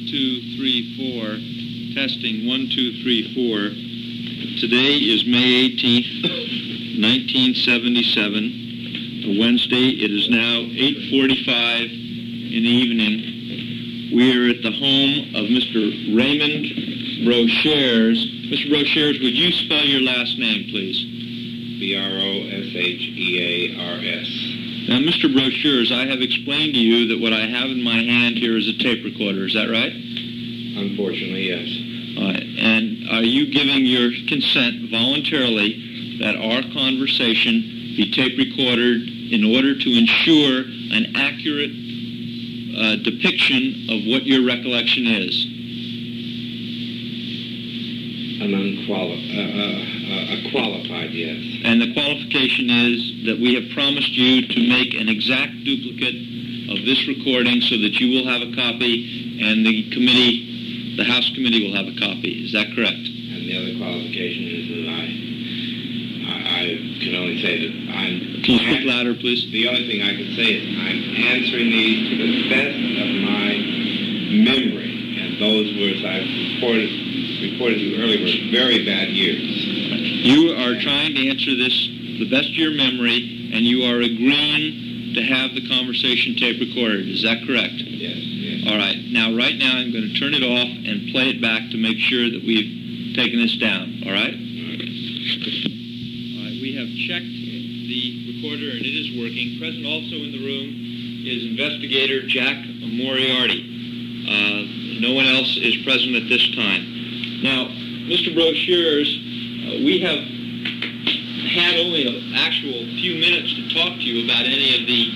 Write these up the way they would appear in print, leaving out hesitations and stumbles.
2, 3, 4. Testing 1, 2, 3, 4. Today is May 18th, 1977. A Wednesday. It is now 8:45 in the evening. We are at the home of Mr. Raymond Broshears. Mr. Broshears, would you spell your last name, please? Broshears. Now, Mr. Broshears, I have explained to you that what I have in my hand here is a tape recorder. Is that right? Unfortunately, yes. And are you giving your consent voluntarily that our conversation be tape recorded in order to ensure an accurate depiction of what your recollection is? A qualified yes. And the qualification is that we have promised you to make an exact duplicate of this recording so that you will have a copy and the committee, the House committee, will have a copy. Is that correct? And the other qualification is that I can only say that I'm... Can you speak louder, please? The only thing I can say is I'm answering these to the best of my memory. And those words I've reported to you earlier were very bad years. You are trying to answer this to the best of your memory, and you are agreeing to have the conversation tape recorded. Is that correct? Yes. All right. Now, right now, I'm going to turn it off and play it back to make sure that we've taken this down. All right? All right. We have checked the recorder, and it is working. Present also in the room is Investigator Jack Moriarty. No one else is present at this time. Now, Mr. Broshears, we have had only an actual few minutes to talk to you about any of the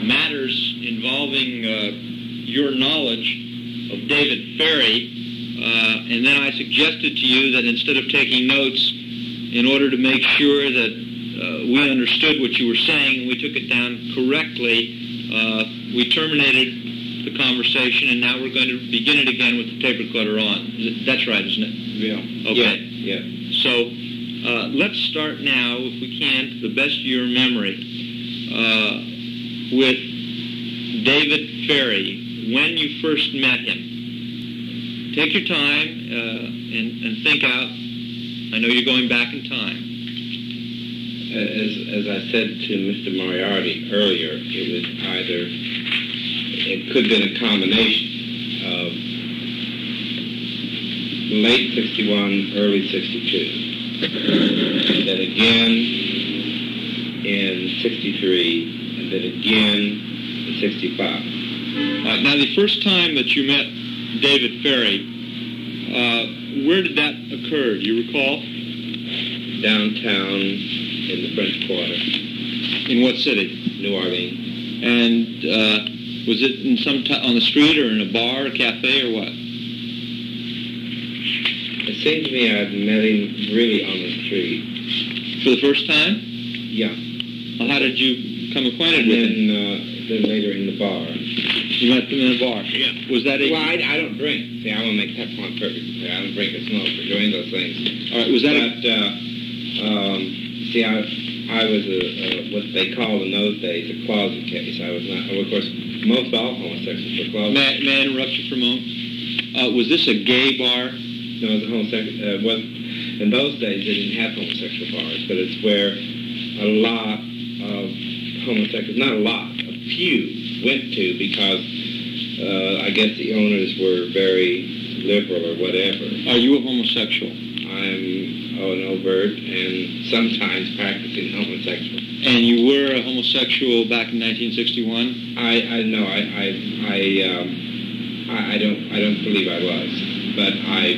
matters involving your knowledge of David Ferry, and then I suggested to you that instead of taking notes, in order to make sure that we understood what you were saying and we took it down correctly, we terminated the conversation, and now we're going to begin it again with the tape recorder on. That's right, isn't it? Yeah. Okay. Yeah. So let's start now, if we can, to the best of your memory, with David Ferry, when you first met him. Take your time and think out. I know you're going back in time. As I said to Mr. Moriarty earlier, it could have been a combination of late 61, early 62. Then again in 63, and then again in 65. Now, the first time that you met David Ferry, where did that occur? Do you recall? Downtown in the French Quarter. In what city? New Orleans. And was it in on the street or in a bar, a cafe, or what? It seems to me I'd met him really on the street. For the first time? Yeah. Well, how did you become acquainted with him? Then later in the bar. You met him in a bar? Yeah. Was that a... Well, I don't drink. See, I want to make that point perfectly clear. I don't drink or smoke or do any of those things. All right, was that see, I was what they called in those days a closet case. I was not... Of course, most all homosexuals were closet. May I interrupt you for a moment? Was this a gay bar? No, it was a homosexual... well, in those days, they didn't have homosexual bars, but it's where a lot of homosexuals... Not a lot, a few went to because I guess the owners were very liberal or whatever. Are you a homosexual? I'm an overt and sometimes practicing homosexual. And you were a homosexual back in 1961? I don't believe I was, but I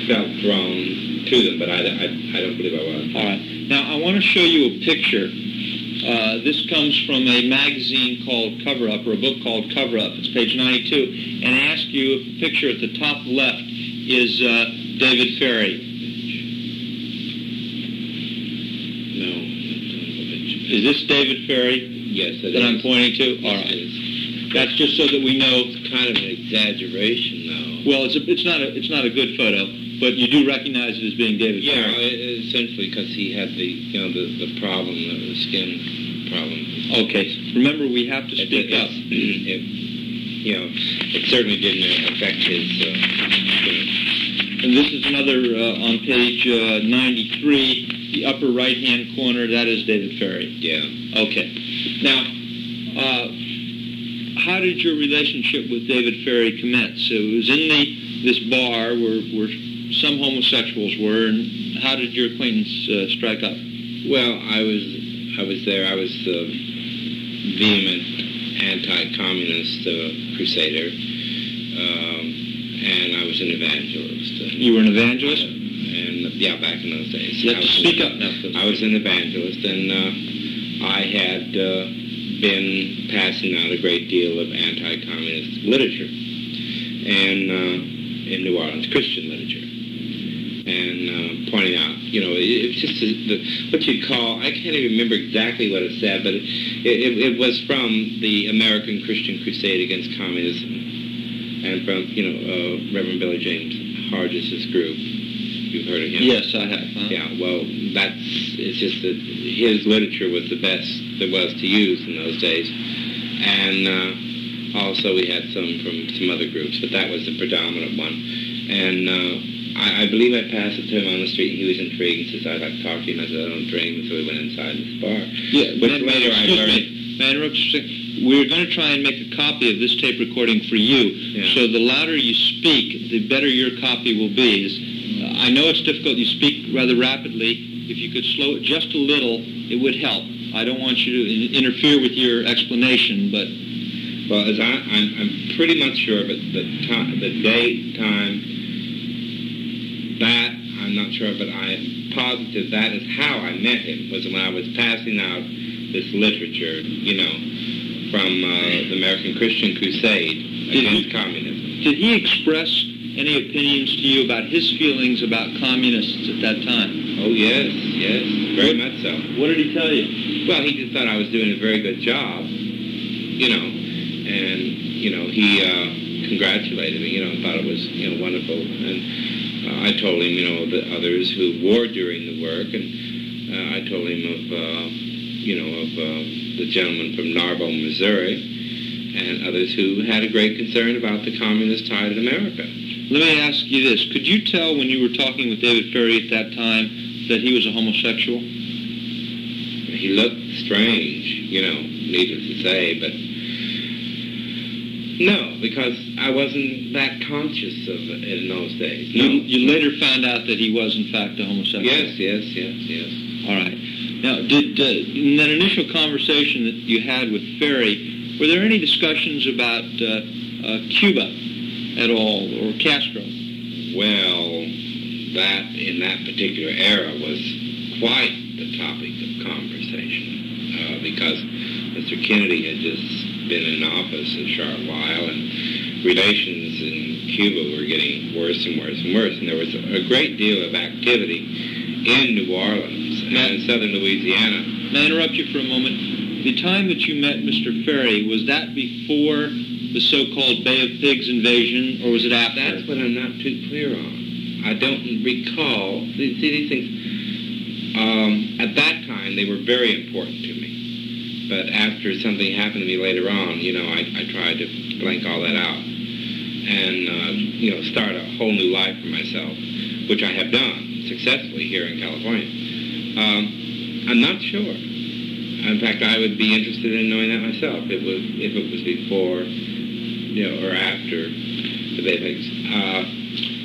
felt drawn to them, but I don't believe I was. All right. Now, I want to show you a picture. This comes from a magazine called Cover Up, or a book called Cover Up. It's page 92. And I ask you if the picture at the top left is David Ferry. No. Is this David Ferry? Yes, it that is. I'm pointing to? All right. That's just so that we know. It's kind of an exaggeration, though. Well, it's not a good photo, but you do recognize it as being David Ferry. Yeah, essentially because he had the problem, the skin problem. Okay. Remember, we have to speak up. it certainly didn't affect his, And this is another, on page 93, the upper right-hand corner, that is David Ferry. Yeah. Okay. Now, how did your relationship with David Ferry commence? So it was in this bar where some homosexuals were, and how did your acquaintance strike up? Well, I was there. I was a vehement anti-communist crusader, and I was an evangelist. You were an evangelist? And yeah, back in those days. You have to speak up now. I was an evangelist, and I had been passing out a great deal of anti-communist literature, and in New Orleans, Christian literature, and pointing out, it's just what you'd call, I can't even remember exactly what it said, but it was from the American Christian Crusade against communism, and from, Reverend Billy James Hargis's group. You've heard of him? Yes, I have. Huh? Yeah, well, it's just that his literature was the best there was to use in those days. And also we had some from some other groups, but that was the predominant one. And I believe I passed it to him on the street, and he was intrigued. He says, I'd like to talk to you, and I said, I don't drink, and so we went inside this bar. Yeah, which later I learned... May I interrupt you? We're going to try and make a copy of this tape recording for you, so the louder you speak, the better your copy will be. I know it's difficult. You speak rather rapidly. If you could slow it just a little, it would help. I don't want you to interfere with your explanation, but... Well, as I'm pretty much sure, but the date, time, that I'm not sure, but I am positive that is how I met him, was when I was passing out this literature, from the American Christian Crusade against communism. Did he express any opinions to you about his feelings about communists at that time? Oh, yes, very much so. What did he tell you? Well, he just thought I was doing a very good job, and, he congratulated me, thought it was, wonderful. And I told him, the others who wore during the work, and I told him of the gentleman from Narbonne, Missouri, and others who had a great concern about the communist tide in America. Let me ask you this. Could you tell when you were talking with David Ferry at that time that he was a homosexual? He looked strange, needless to say, but no, because I wasn't that conscious of it in those days. No. You later found out that he was, in fact, a homosexual? Yes. All right. Now, did in that initial conversation that you had with Ferry, were there any discussions about Cuba at all, or Castro? Well, that in that particular era was quite the topic of conversation, because Mr. Kennedy had just been in office a short while, and relations in Cuba were getting worse and worse and worse, and there was a great deal of activity in New Orleans and in southern Louisiana. May I interrupt you for a moment? The time that you met Mr. Ferry, was that before the so-called Bay of Pigs invasion, or was it after? That's what I'm not too clear on. I don't recall. See, these things, at that time, they were very important to me. But after something happened to me later on, I tried to blank all that out and, start a whole new life for myself, which I have done successfully here in California. I'm not sure. In fact, I would be interested in knowing that myself, if it was before, or after the Bay of Pigs.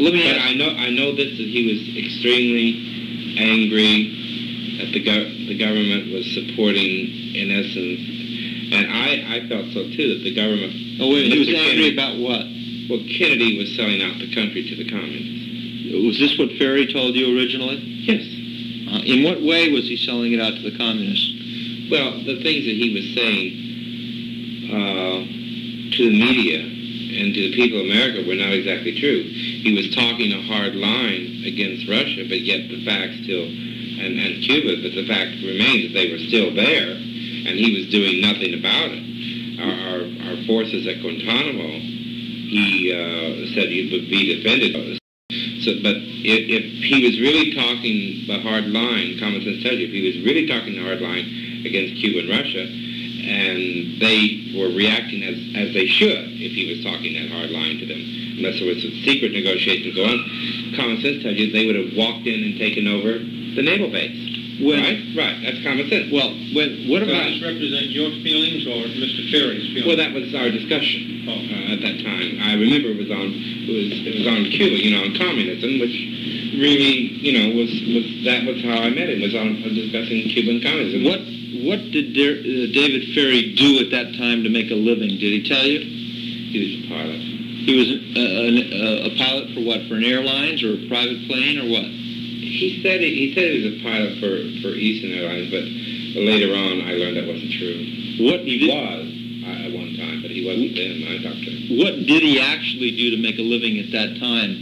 But I know this, that he was extremely angry that the government was supporting, in essence, and I felt so too, that the government... Oh, wait, he was angry about what? Well, Kennedy was selling out the country to the communists. Was this what Ferry told you originally? Yes. In what way was he selling it out to the communists? Well, the things that he was saying to the media and to the people of America were not exactly true. He was talking a hard line against Russia, but yet the fact still, and Cuba, but the fact remains that they were still there, and he was doing nothing about it. Our forces at Guantanamo, he said he would be defended. So, but if he was really talking the hard line, common sense tells you, if he was really talking the hard line against Cuba and Russia, and they were reacting as they should if he was talking that hard line to them. Unless there was some secret negotiations going on. Common sense tells you they would have walked in and taken over the naval base. Right. That's common sense. Well, what about... Does this represent your feelings or Mr. Ferry's feelings? Well, that was our discussion at that time. I remember it was on Cuba, on communism, which really, that was how I met him, was on discussing Cuban communism. What did David Ferry do at that time to make a living? Did he tell you? He was a pilot. He was a pilot for what? For an airlines or a private plane or what? He said he was a pilot for Eastern Airlines, but later on I learned that wasn't true. He was at one time, but he wasn't then when I talked to him. What did he actually do to make a living at that time?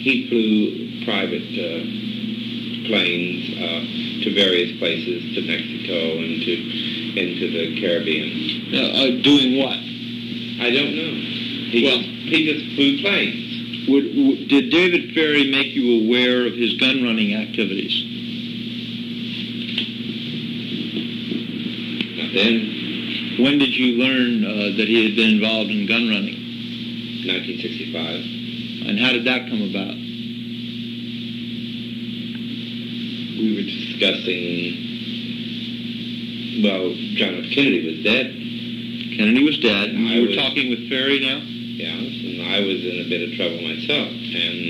He flew private planes to various places, to Mexico and into the Caribbean. Doing what? I don't know. He just flew planes. Did David Ferry make you aware of his gun running activities? Not then. When did you learn that he had been involved in gun running? 1965. And how did that come about? We were discussing, John F. Kennedy was dead. Kennedy was dead. And you were talking with Ferry now? Yeah, and I was in a bit of trouble myself, and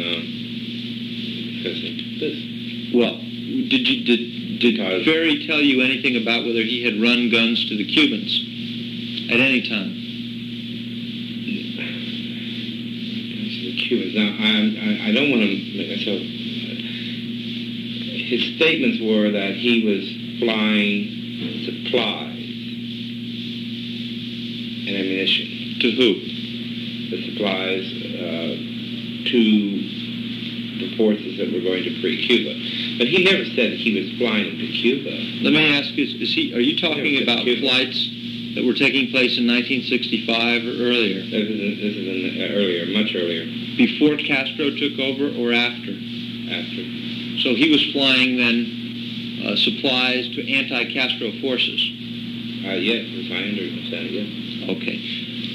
because of this. Well, did Ferry tell you anything about whether he had run guns to the Cubans at any time? The Cubans. Now, I don't want to make myself. His statements were that he was flying supplies and ammunition. To who? The supplies to the forces that were going to free Cuba. But he never said he was flying them to Cuba. Let me ask you, are you talking about flights that were taking place in 1965 or earlier? This is earlier, much earlier. Before Castro took over or after? After. So he was flying then supplies to anti-Castro forces? Yes, as I understand, yes. Okay.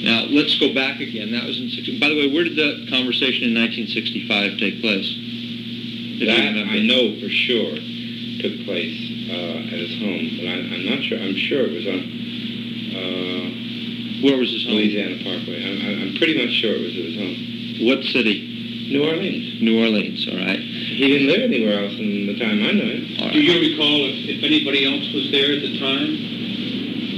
Now, let's go back again. That was in... By the way, where did the conversation in 1965 take place? That, I know for sure, took place at his home. But I'm not sure. I'm sure it was on... where was his home? Louisiana Parkway. I'm pretty much sure it was at his home. What city? New Orleans. New Orleans, all right. He didn't live anywhere else in the time I know him. Right. Do you recall if anybody else was there at the time?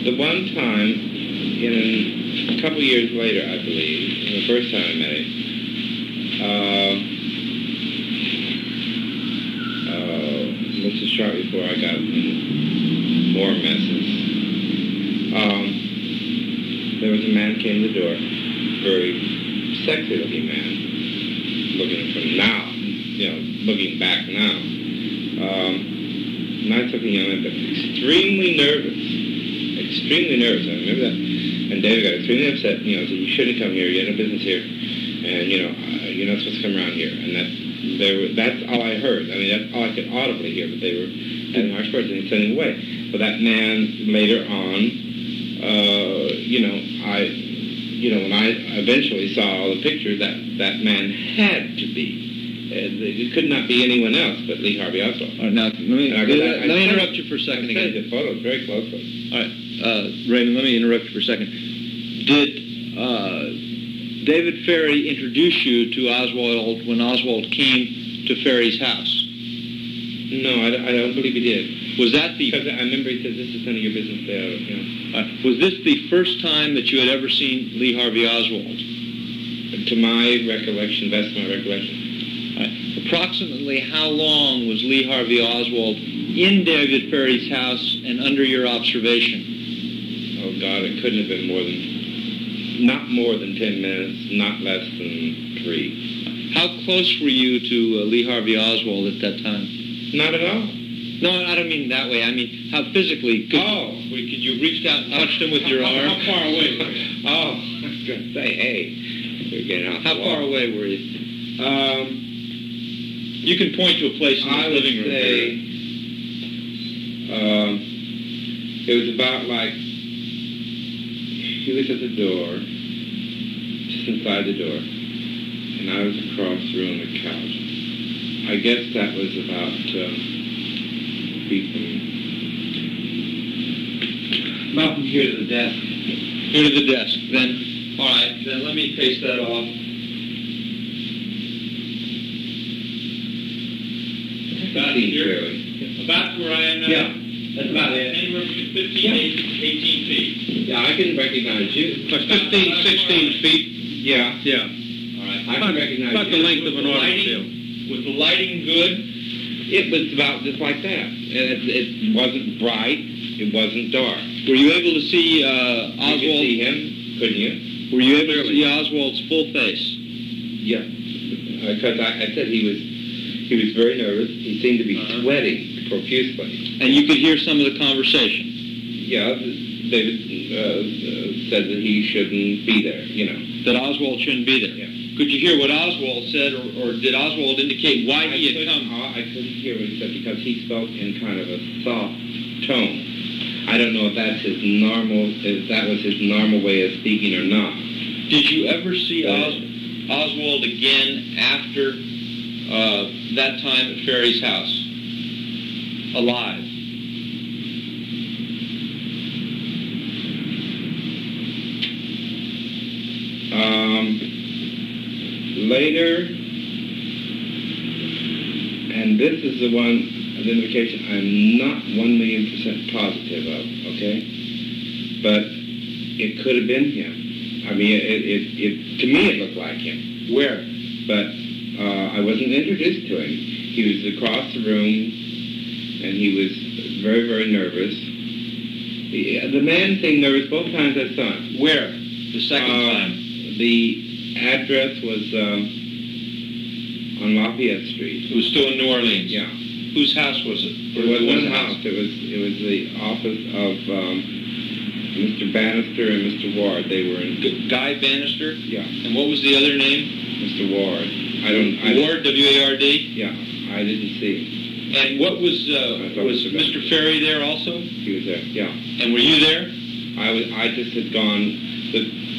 The one time, a couple years later, I believe, the first time I met him, this is shortly before I got in more messes. There was a man came to the door, very sexy-looking man, looking back now. Nice-looking young man, but extremely nervous. Extremely nervous. I remember that. And David got extremely upset. Said, you shouldn't come here. You have no business here. And you're not supposed to come around here. And that's all I heard. I mean, that's all I could audibly hear. But they were having harsh words and sending him away. But that man later on, when I eventually saw the picture, that man had to be. It could not be anyone else but Lee Harvey Oswald. Now, let me interrupt you for a second again. I studied the photos very closely. All right. Raymond, let me interrupt you for a second. Did David Ferry introduce you to Oswald when Oswald came to Ferry's house? No, I don't believe he did. Was that the... Because I remember he said, this is none of your business there. Was this the first time that you had ever seen Lee Harvey Oswald? To my recollection, best of my recollection. Approximately how long was Lee Harvey Oswald in David Ferry's house and under your observation? Oh, God, it couldn't have been not more than 10 minutes, not less than 3. How close were you to Lee Harvey Oswald at that time? Not at all. No, I don't mean that way. I mean, how physically? Could you reach out and touch him with your arm? How far away were you? Oh, I was going to say, hey, we're getting off How the far wall. away were you? You can point to a place in the living room. It was about like he was at the door, just inside the door, and I was across the room on the couch. I guess that was about from here to the desk. Here to the desk. Then, all right. Then let me paste that off. About here. About where I am now. Yeah, that's about it. Anywhere between 15 and 18 feet. Yeah, I can recognize you. 15, 16 feet. Yeah. Yeah. All right. I can recognize About the you. length of an automobile. Was the lighting good? It was about just like that. It wasn't bright. It wasn't dark. Were you able to see You could see Oswald? him, couldn't you? Were you able to see Oswald's full face? Yeah. Because I said he was very nervous. He seemed to be sweating profusely. And you could hear some of the conversation. Yeah, David said that he shouldn't be there, you know. That Oswald shouldn't be there. Yeah. Could you hear what Oswald said, or did Oswald indicate why he had come? I couldn't hear what he said because he spoke in kind of a soft tone. I don't know if that was his normal way of speaking or not. Did you ever see Oswald again after that time at Ferry's house? Alive? Later, and this is the one identification I'm not 1,000,000% positive of, okay? But it could have been him. I mean, to me it looked like him. Where? But I wasn't introduced to him. He was across the room, and he was very, very nervous. The man seemed nervous both times I saw him. Where? The second time? The address was on Lafayette Street. It was still in New Orleans? Yeah. Whose house was it? It wasn't one house. It was the office of Mr. Bannister and Mr. Ward. They were in... Guy Bannister? Yeah. And what was the other name? Mr. Ward. Ward, W-A-R-D? Yeah. I didn't see him. And what was Mr. Ferry there also? He was there, yeah. And were you there? I just had gone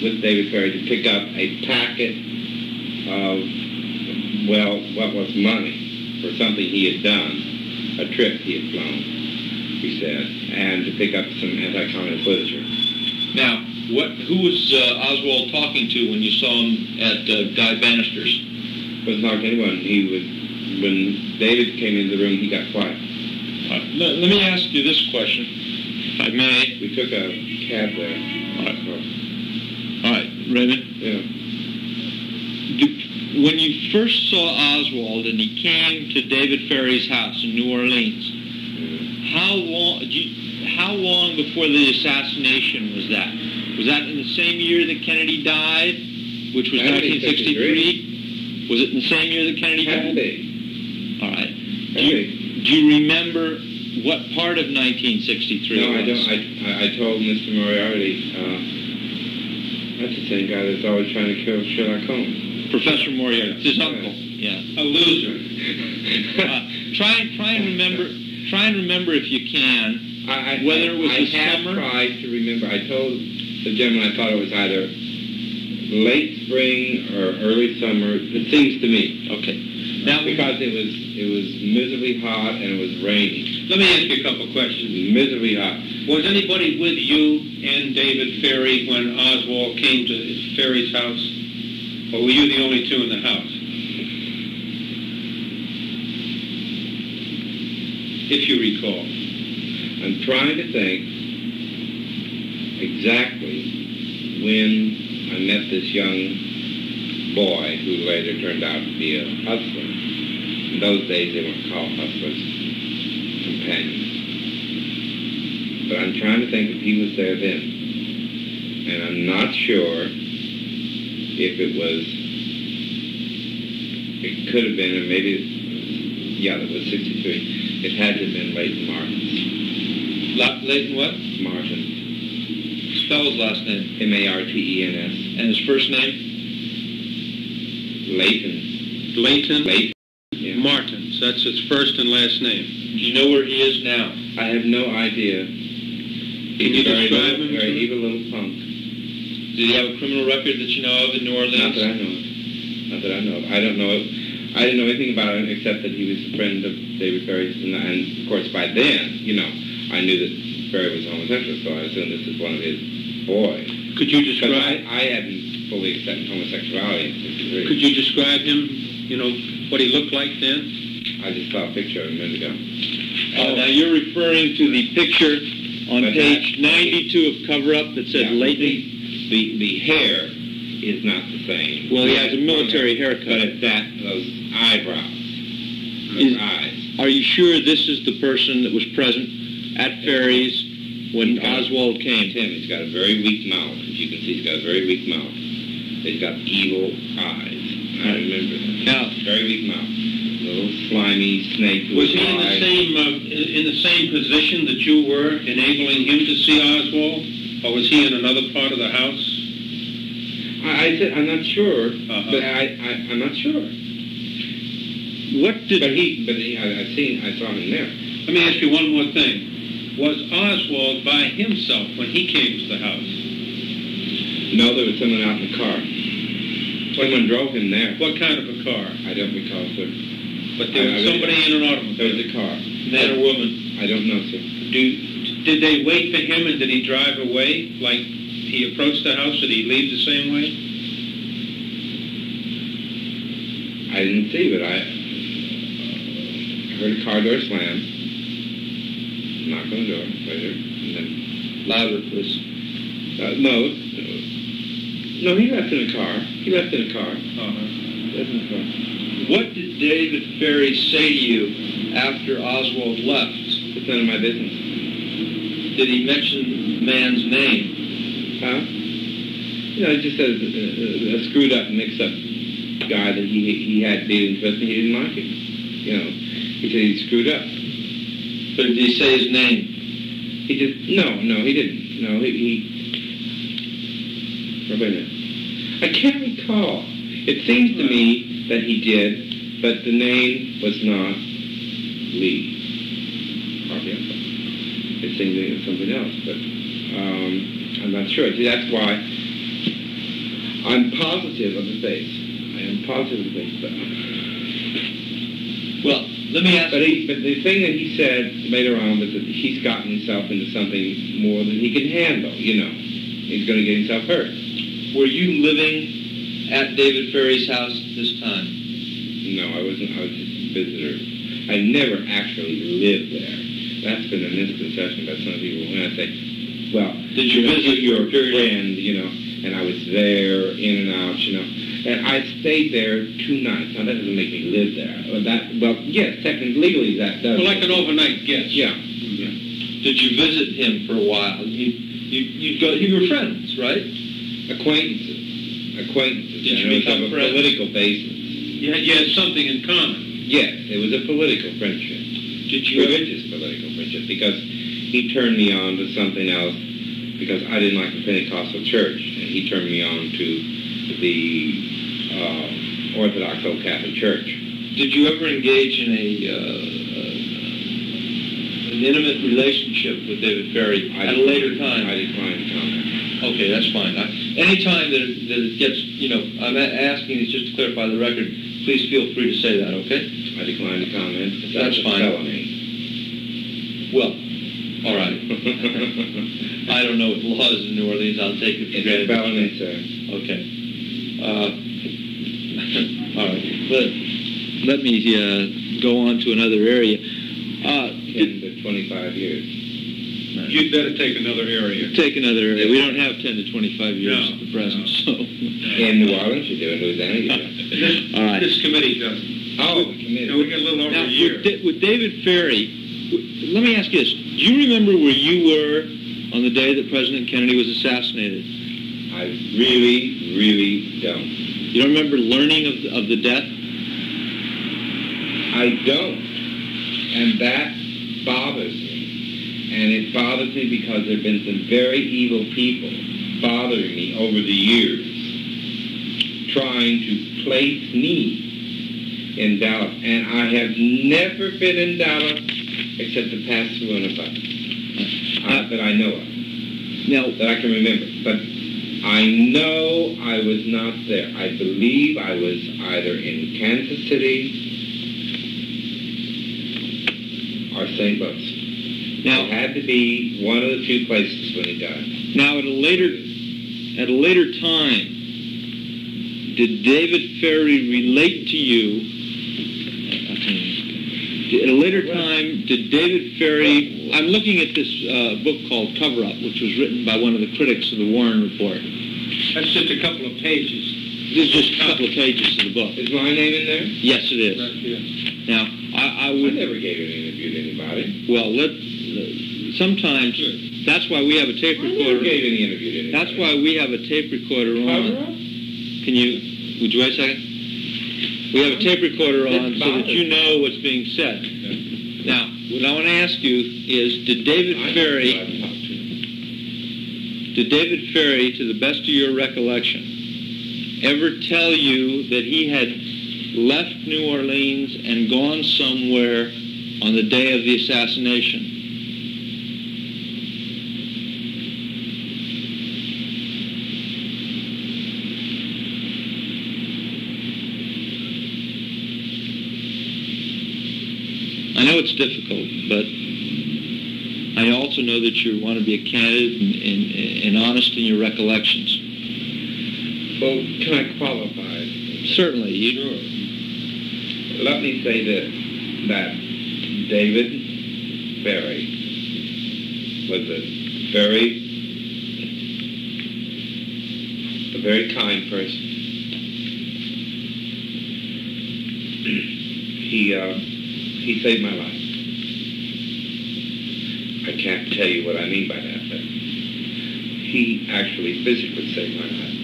with David Ferry to pick up a packet of, well, what was money for something he had done, a trip he had flown, he said, and to pick up some anti-communist literature. Now, who was Oswald talking to when you saw him at Guy Bannister's? Wasn't talking to anyone. When David came into the room, he got quiet. Let me ask you this question, if I may. We took a cab there. All right, Raymond? Yeah. When you first saw Oswald and he came to David Ferry's house in New Orleans, how long before the assassination was that? Was that in the same year that Kennedy died, which was 1963? Was it in the same year that Kennedy died? Had to be. All right. Do you remember what part of 1963 No, it was? I don't. I told Mr. Moriarty, that's the same guy that's always trying to kill Sherlock Holmes. Professor Moriarty, it's his uncle. Yeah. A loser. Try and remember if you can whether it was the summer. I have tried to remember. I told the gentleman I thought it was either late spring or early summer. It seems to me. Okay. Now, because it was miserably hot and it was raining. Let me ask you a couple of questions. Miserably hot. Was anybody with you and David Ferry when Oswald came to Ferry's house? Or were you the only two in the house? If you recall. I'm trying to think exactly when I met this young boy who later turned out to be a hustler. In those days they weren't called hustlers, companions. But I'm trying to think if he was there then. And I'm not sure if it could have been, or maybe, it was 63. It had to have been Leighton Martin's. Leighton what? Martin. Spell his last name. M-A-R-T-E-N-S. And his first name? Leighton. Leighton Yeah. Martins. That's his first and last name. Do you know where he is now? I have no idea. Can you describe him? Very evil little punk. Did he have a criminal record that you know of in New Orleans? Not that I know of. Not that I know of. I don't know. I didn't know anything about him except that he was a friend of David Ferry's, and of course by then, I knew that Ferry was homosexual, so I assumed this is one of his boys. Could you describe? I hadn't fully accepted homosexuality in '63. Could you describe him? What he looked like then? I just saw a picture of him a minute ago. Now you're referring to the picture on page 92 of cover-up that said lately. The hair is not the same. Well, he has a military haircut. But it's those eyebrows, those eyes. Are you sure this is the person that was present at Ferry's when Oswald came? Tim, he's got a very weak mouth. As you can see, he's got a very weak mouth. He's got evil eyes. I remember that. Now, very weak mouth. A little slimy snake. Was he in the same position that you were, enabling him to see Oswald, or was he in another part of the house? I said I'm not sure, but I'm not sure. What did? But I saw him there. Let me ask you one more thing. Was Oswald by himself when he came to the house? No, there was someone out in the car. Someone drove him there. What kind of a car? I don't recall, sir. But there was somebody in an automobile. There was a car. Man or woman? I don't know, sir. Did they wait for him, and did he drive away? Like he approached the house, did he leave the same way? I didn't see, but I heard a car door slam. Knock on the door later, and then Louder, please. No, he left in a car. He left in a car. Left in a car. What did David Ferry say to you after Oswald left? It's none of my business. Did he mention the man's name? Huh? He just said a screwed up, mixed up guy that he had dealings with, and he didn't like him. He said he screwed up. But did he say his name? He just no, he didn't. No, he wait a minute. I can't recall. It seems to me that he did, but the name was not Lee. It seems it was something else, but I'm not sure. See, that's why I'm positive of the face. I am positive of the face. Well, let me ask. But the thing that he said later on was that he's gotten himself into something more than he can handle. He's going to get himself hurt. Were you living at David Ferry's house at this time? No, I wasn't. I was just a visitor. I never actually lived there. That's been a misconception by some people. When I say, well, did you visit your friend, and I was there, in and out, and I stayed there 2 nights. Now, that doesn't make me live there. Yes, technically, legally, that does. Well, like an overnight guest. Yeah. Did you visit him for a while? You were friends, right? Acquaintances. Did you become a friends? Political basis. You had something in common. Yes, it was a political friendship. Religious political friendship, because he turned me on to something else, because I didn't like the Pentecostal church, and he turned me on to the Orthodox Old Catholic Church. Did you ever engage in an intimate relationship with David Ferry at a later time? I declined to comment. Okay, that's fine. Any time that it gets, I'm asking is just to clarify the record. Please feel free to say that, okay? I decline to comment. That's fine. Felony. Well, all right. I don't know what the law is in New Orleans. I'll take it for granted. It's a felony, sir. Okay. All right. Let me go on to another area. 10 to 25 years. You'd better take another area. Take another area. We don't have 10 to 25 years at the present, so. In New Orleans, you do. In Louisiana, you do. All right. This committee doesn't. Oh, the committee. We got a little over a year. With David Ferry, let me ask you this. Do you remember where you were on the day that President Kennedy was assassinated? I really, really don't. You don't remember learning of the death? I don't. And that bothers me. And it bothers me because there have been some very evil people bothering me over the years, trying to place me in Dallas. And I have never been in Dallas except to pass through on a bus that I know of, Now, that I can remember. But I know I was not there. I believe I was either in Kansas City or St. Louis. Now, it had to be one of the two places when he died. Now, at a later time, did David Ferry relate to you? At a later time, did David Ferry? I'm looking at this book called Cover Up, which was written by one of the critics of the Warren Report. That's just a couple of pages. This is just a couple of pages of the book. Is my name in there? Yes, it is. Now, I would. I never gave an interview to anybody. Well, sometimes that's why we have a tape recorder. I never gave any interview to anybody. That's why we have a tape recorder on. Would you wait a second? We have a tape recorder on so that you know what's being said. Now, what I want to ask you is, did David Ferry, to the best of your recollection, ever tell you that he had left New Orleans and gone somewhere on the day of the assassination? I know it's difficult, but I also know that you want to be a candid and honest in your recollections. Well, can I qualify? Certainly. Sure. Let me say this, that David Ferry was a very kind person. He saved my life. I can't tell you what I mean by that, but he actually physically saved my life.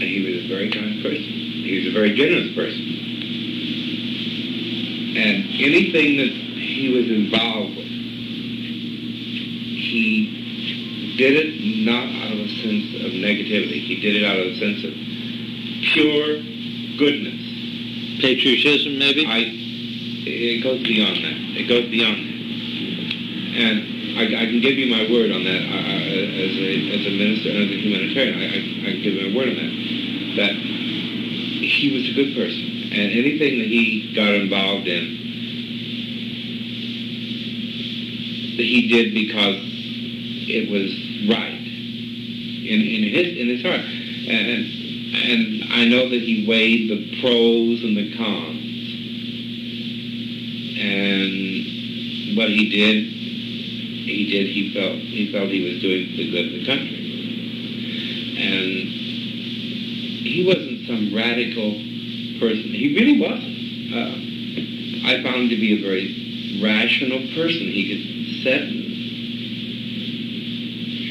And he was a very kind person. He was a very generous person. And anything that he was involved with, he did it not out of a sense of negativity. He did it out of a sense of pure goodness. Patriotism, maybe? It goes beyond that. It goes beyond that. And I can give you my word on that as a minister and as a humanitarian. I can give you my word on that. That he was a good person. And anything that he got involved in, he did because it was right in his heart. And I know that he weighed the pros and the cons. And what he felt he was doing the good of the country. And he wasn't some radical person. He really wasn't. I found him to be a very rational person. He could sit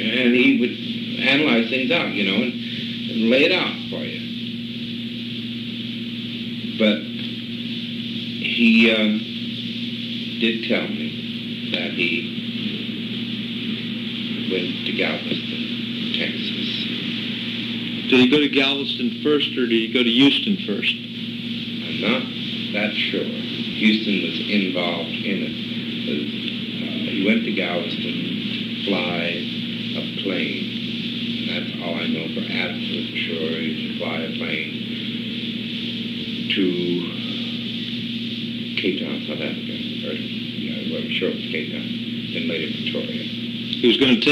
and he would analyze things out, and lay it out for you. But he did tell me that he went to Galveston, Texas. Did he go to Galveston first, or did he go to Houston first? I'm not that sure. Houston was involved in it. He went to Galveston to fly a plane. That's all I know for absolute sure. He to fly a plane to Cape Town, South Africa. I'm sure it was Cape Town, and later Victoria. He was going to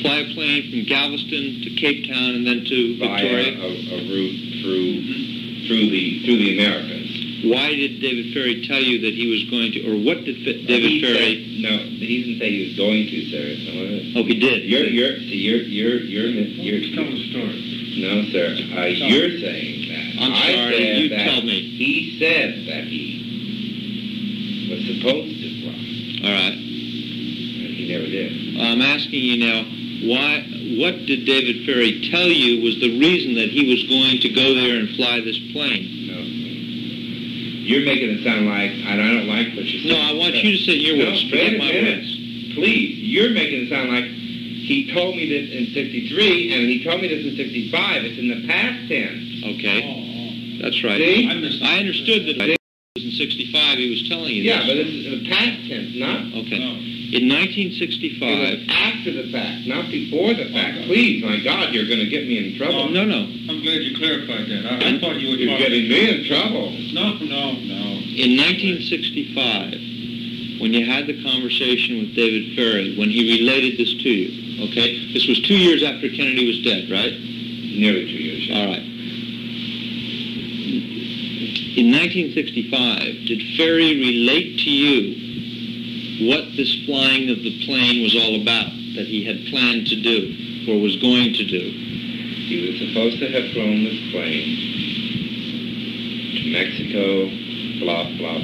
fly a plane from Galveston to Cape Town and then to Victoria? Via a route through the Americas. Why did David Ferry tell you that he was going to, or what did David Ferry? No, he didn't say he was going to, sir. Oh, he did. You're telling the story. No, sir. You're saying that. I'm sorry. You tell me. He said that he was supposed to fly. All right. And he never did. I'm asking you now, what did David Ferry tell you was the reason that he was going to go there and fly this plane? No. You're making it sound like, and I don't like what you said. No, I want you to say your words. Forget my words. Please. You're making it sound like he told me this in 63, and he told me this in 65. It's in the past tense. Okay. That's right. See? I understood that in 65 he was telling you this. Yeah, this. but it's in the past tense, not? Okay. No. In It 1965... was after the fact, not before the fact. Please, my God, you're going to get me in trouble. No. I'm glad you clarified that. I thought you were You're getting me in trouble. No. In 1965, when you had the conversation with David Ferry, when he related this to you, okay? This was 2 years after Kennedy was dead, right? Nearly 2 years. Yeah. All right. In 1965, did Ferry relate to you what this flying of the plane was all about, that he had planned to do, or was going to do? He was supposed to have flown this plane to Mexico, blah, blah.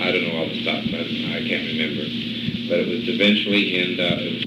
I don't know all the stuff, but I can't remember. But it was eventually it was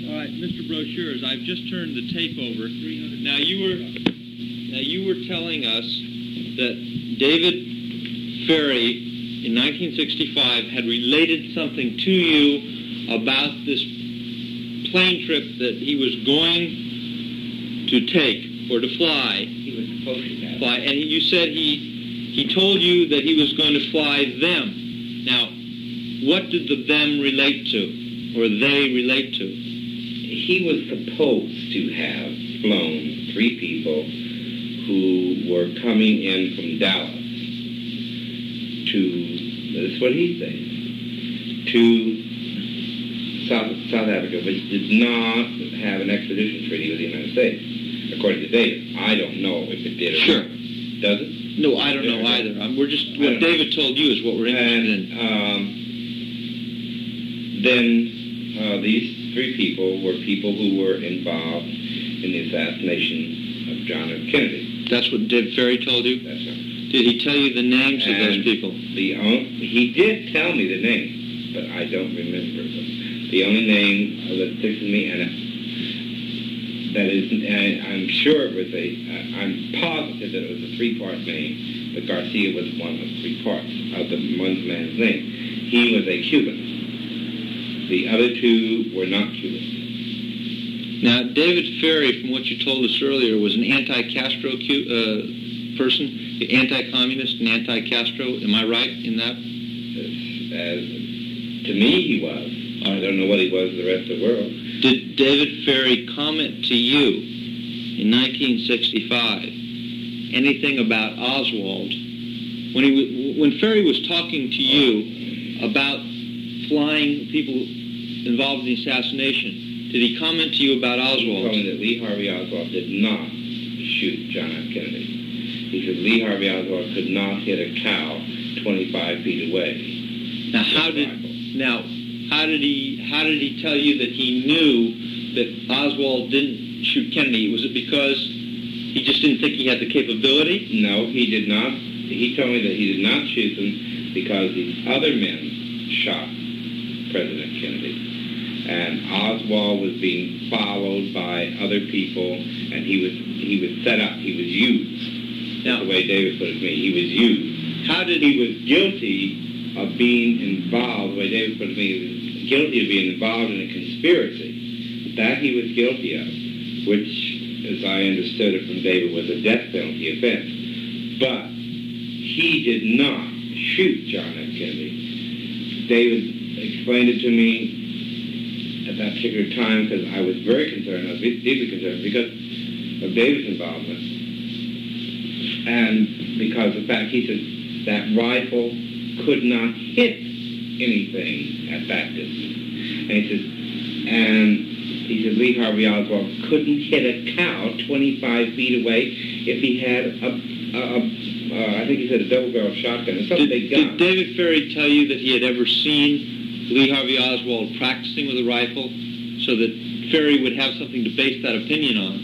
All right, Mr. Broshears, I've just turned the tape over. Now you were telling us that David Ferry in 1965 had related something to you about this plane trip that he was going to take or to fly. he was supposed to have. And you said he told you that he was going to fly them. Now, what did the them relate to, or they relate to? He was supposed to have flown 3 people who were coming in from Dallas to, this is what he said, to South Africa, but he did not have an extradition treaty with the United States, according to David. I don't know if it did or Sure. not. Does it? No, I don't know either. We're just, what David told you is what we're interested in. Then these 3 people were people who were involved in the assassination of John F. Kennedy. That's what David Ferry told you? That's right. Did he tell you the names of those people? He did tell me the names, but I don't remember them. The only name that sticks with me, and I'm sure it was I'm positive that it was a 3-part name, but Garcia was one of 3 parts of the one man's name. He was a Cuban. The other 2 were not Cubans. Now, David Ferry, from what you told us earlier, was an anti-Castro person, anti-communist and anti-Castro. Am I right in that? To me, he was. I don't know what he was to the rest of the world. Did David Ferry comment to you in 1965 anything about Oswald? When Ferry was talking to you about flying people involved in the assassination, did he comment to you about Oswald? He told me that Lee Harvey Oswald did not shoot John F. Kennedy. He said Lee Harvey Oswald could not hit a cow 25 feet away. Now, how did he tell you that he knew that Oswald didn't shoot Kennedy? Was it because he just didn't think he had the capability? No, he did not. He told me that he did not shoot them because these other men shot President Kennedy. and Oswald was being followed by other people, and he was set up. He was used. That's the way David put it to me. He was used. How did he was guilty of being involved? The way David put it to me, he was guilty of being involved in a conspiracy. That he was guilty of, which, as I understood it from David, was a death penalty offense. But he did not shoot John F. Kennedy. David explained it to me at that particular time because I was very concerned. I was deeply concerned because of David's involvement and because of the fact he said that rifle could not hit anything at that distance. And he said Lee Harvey Oswald couldn't hit a cow 25 feet away if he had I think he said a double-barrel shotgun or some big gun. Did David Ferry tell you that he had ever seen Lee Harvey Oswald practicing with a rifle so that Ferry would have something to base that opinion on?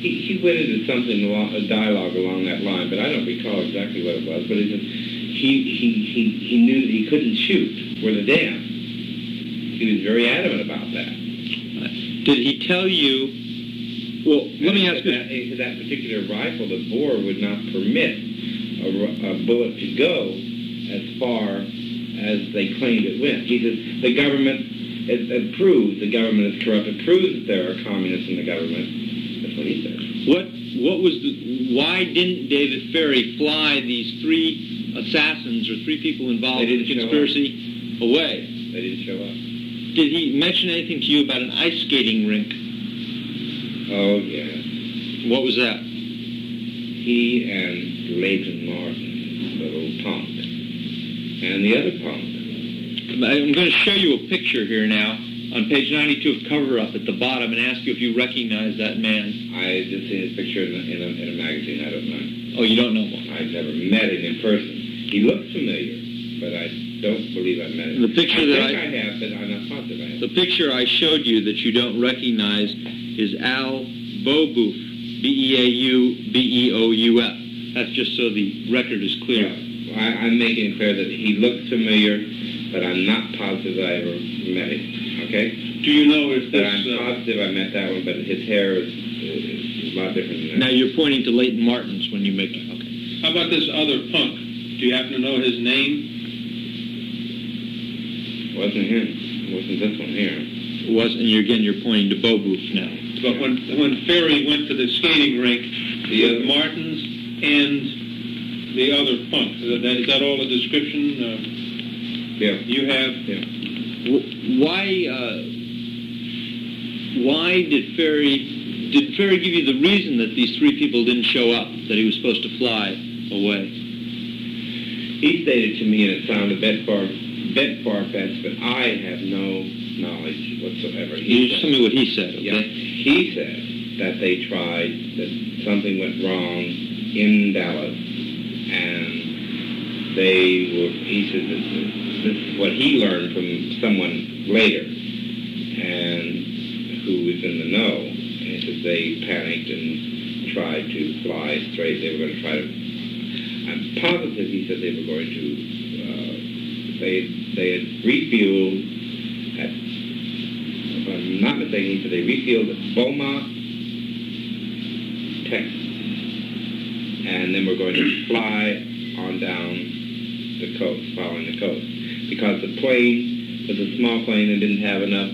He went into something a dialogue along that line, but I don't recall exactly what it was. But he knew that he couldn't shoot worth a damn. He was very adamant about that. Did he tell you? Well, let me ask you. That particular rifle, the bore would not permit a bullet to go as far as they claimed it went. He says the government it proves the government is corrupt. It proves that there are communists in the government. That's what he said. Why didn't David Ferry fly these three assassins or three people involved in the conspiracy away? They didn't show up. Did he mention anything to you about an ice skating rink? Oh, yes. What was that? He and Leighton Martin, the little punk, and the other punk. I'm going to show you a picture here now on page 92 of Cover Up at the bottom and ask you if you recognize that man. I just seen his picture in a magazine. I don't know. Oh, you don't know him? I've never met him in person. He looks familiar, but I don't believe I've met him. The picture I have, but I'm not positive I have. The picture I showed you that you don't recognize is Al Bobeuf, B-E-A-U-B-E-O-U-F. That's just so the record is clear. Yeah. I'm making it clear that he looks familiar, but I'm not positive that I ever met him. Okay? Do you know if this... But I'm positive I met that one, but his hair is a lot different than that. Now you're pointing to Leighton Martin's when you make it. Okay. How about this other punk? Do you happen to know his name? It wasn't him. It wasn't this one here. It wasn't, and you're pointing to Bobeuf now. But when Ferry went to the skating rink with Martins and the other punk, is that all the description you have? Yeah. Why did Ferry give you the reason that these three people didn't show up, that he was supposed to fly away? He stated to me, and it sounded a bit far-fetched, but I have no knowledge whatsoever. You just tell me what he said, okay? Yeah, he said that they tried, that something went wrong in Dallas, and he said that this is what he learned from someone later, and who was in the know, and he said they panicked and tried to fly straight. They were going to try to, I'm positive he said they were going to, they had refueled at, if I'm not mistaken, he said they refueled at Beaumont, Texas, and then we're going to fly on down the coast, following the coast, because the plane was a small plane and didn't have enough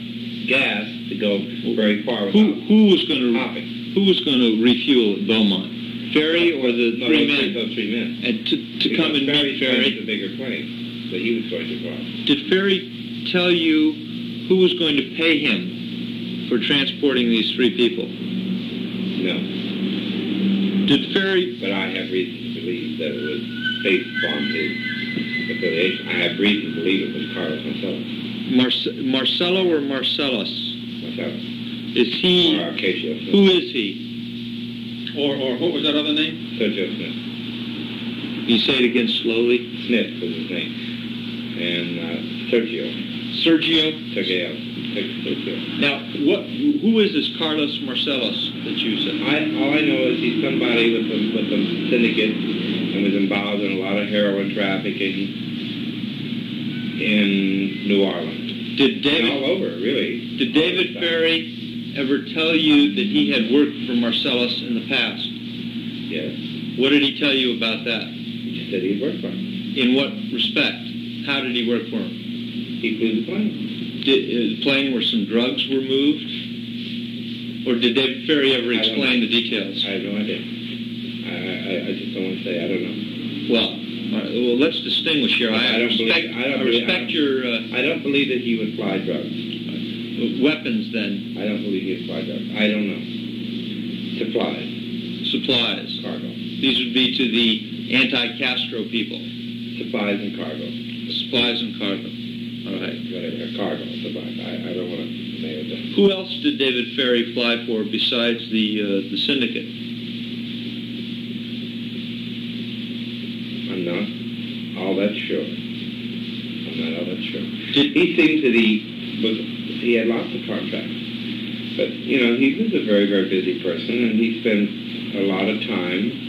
gas to go very far without who was going to hopping. Who was going to refuel at Beaumont? Ferry or the three men? Those three men. And to come and meet Ferry? The bigger plane that he was going to fly. Did Ferry tell you who was going to pay him for transporting these three people? No. Did Ferry... But I have reason to believe that it was based upon his affiliation. I have reason to believe it was Carlos Marcellus. Marcello or Marcellus? Marcellus. Is he... Or Arcacio Smith. Who is he? Or what was that other name? Sergio Smith. You say it again slowly? Smith was his name. And Sergio. Now, who is this Carlos Marcellus that you said? All I know is he's somebody with a syndicate and was involved in a lot of heroin trafficking in New Orleans. And all over, really. Did David Ferry ever tell you that he had worked for Marcellus in the past? Yes. What did he tell you about that? He said he worked for him. In what respect? How did he work for him? He flew the plane. Did the plane where some drugs were moved? Or did David Ferry ever explain the details? I have no idea. I just don't want to say. I don't know. Well, let's distinguish here. I respect your... I don't believe that he would fly drugs. Weapons, then? I don't believe he would fly drugs. I don't know. Supplies. Cargo. These would be to the anti-Castro people. Supplies and cargo. Supplies and cargo. All right. Cargo, supplies. I don't want to nail it down. Who else did David Ferry fly for besides the syndicate? I'm not all that sure. He seemed that he had lots of contracts. But, he was a very, very busy person, and he spent a lot of time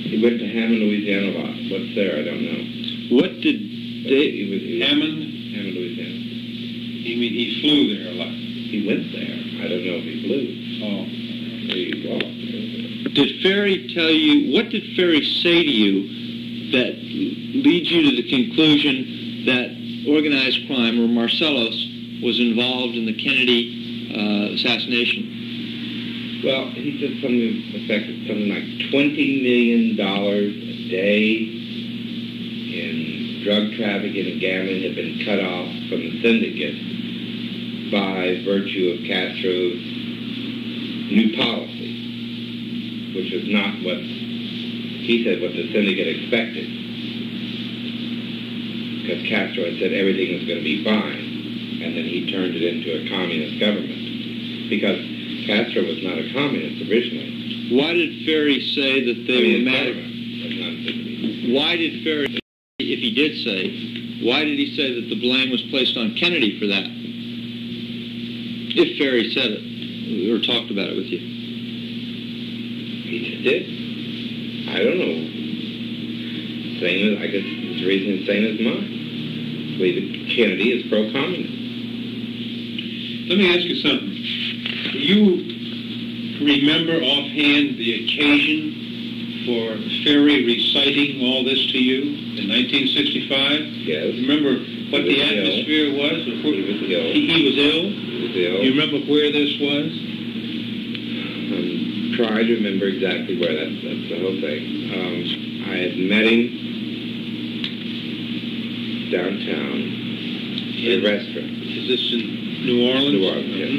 he went to Hammond, Louisiana a lot. What's there? I don't know. What did Hammond, Louisiana. You mean he flew there a lot? He went there. I don't know if he flew. Oh. He walked. What did Ferry say to you that leads you to the conclusion that organized crime, or Marcellus, was involved in the Kennedy assassination? Well, he said something like $20 million a day in drug trafficking and gambling had been cut off from the syndicate by virtue of Castro's new policy, which was not what he said what the syndicate expected. Because Castro had said everything was going to be fine, and then he turned it into a communist government. Because Castro was not a communist originally. Why did Ferry say that they were mad? Why did Ferry, if he did say, why did he say that the blame was placed on Kennedy for that? If Ferry said it, or talked about it with you. He just did. I don't know. Same as, I guess his reason is same as mine. I believe that Kennedy is pro-communist. Let me ask you something. Do you remember offhand the occasion for Ferry reciting all this to you in 1965? Yes. Remember what the atmosphere was? He was ill. He was ill? He was ill. You remember where this was? I'm trying to remember exactly where. That's the whole thing. I had met him downtown at a restaurant. Is this in New Orleans? New Orleans, yes.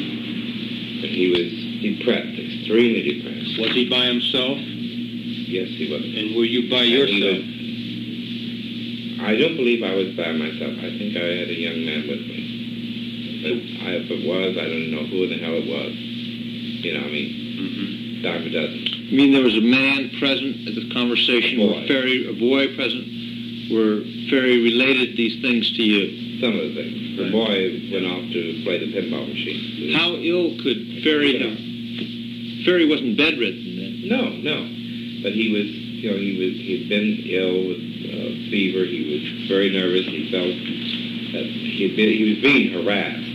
And he was depressed, extremely depressed. Was he by himself? Yes, he was. And were you by yourself? I don't believe I was by myself. I think I had a young man with me. But if it was, I don't know who the hell it was. Dime a dozen. You mean there was a man present at the conversation, a boy present, where Ferry related these things to you? Some of the things. The boy went off to play the pinball machine. How ill could Ferry have? Ferry wasn't bedridden then. No. But he was, he'd been ill with fever. He was very nervous. He felt that he was being harassed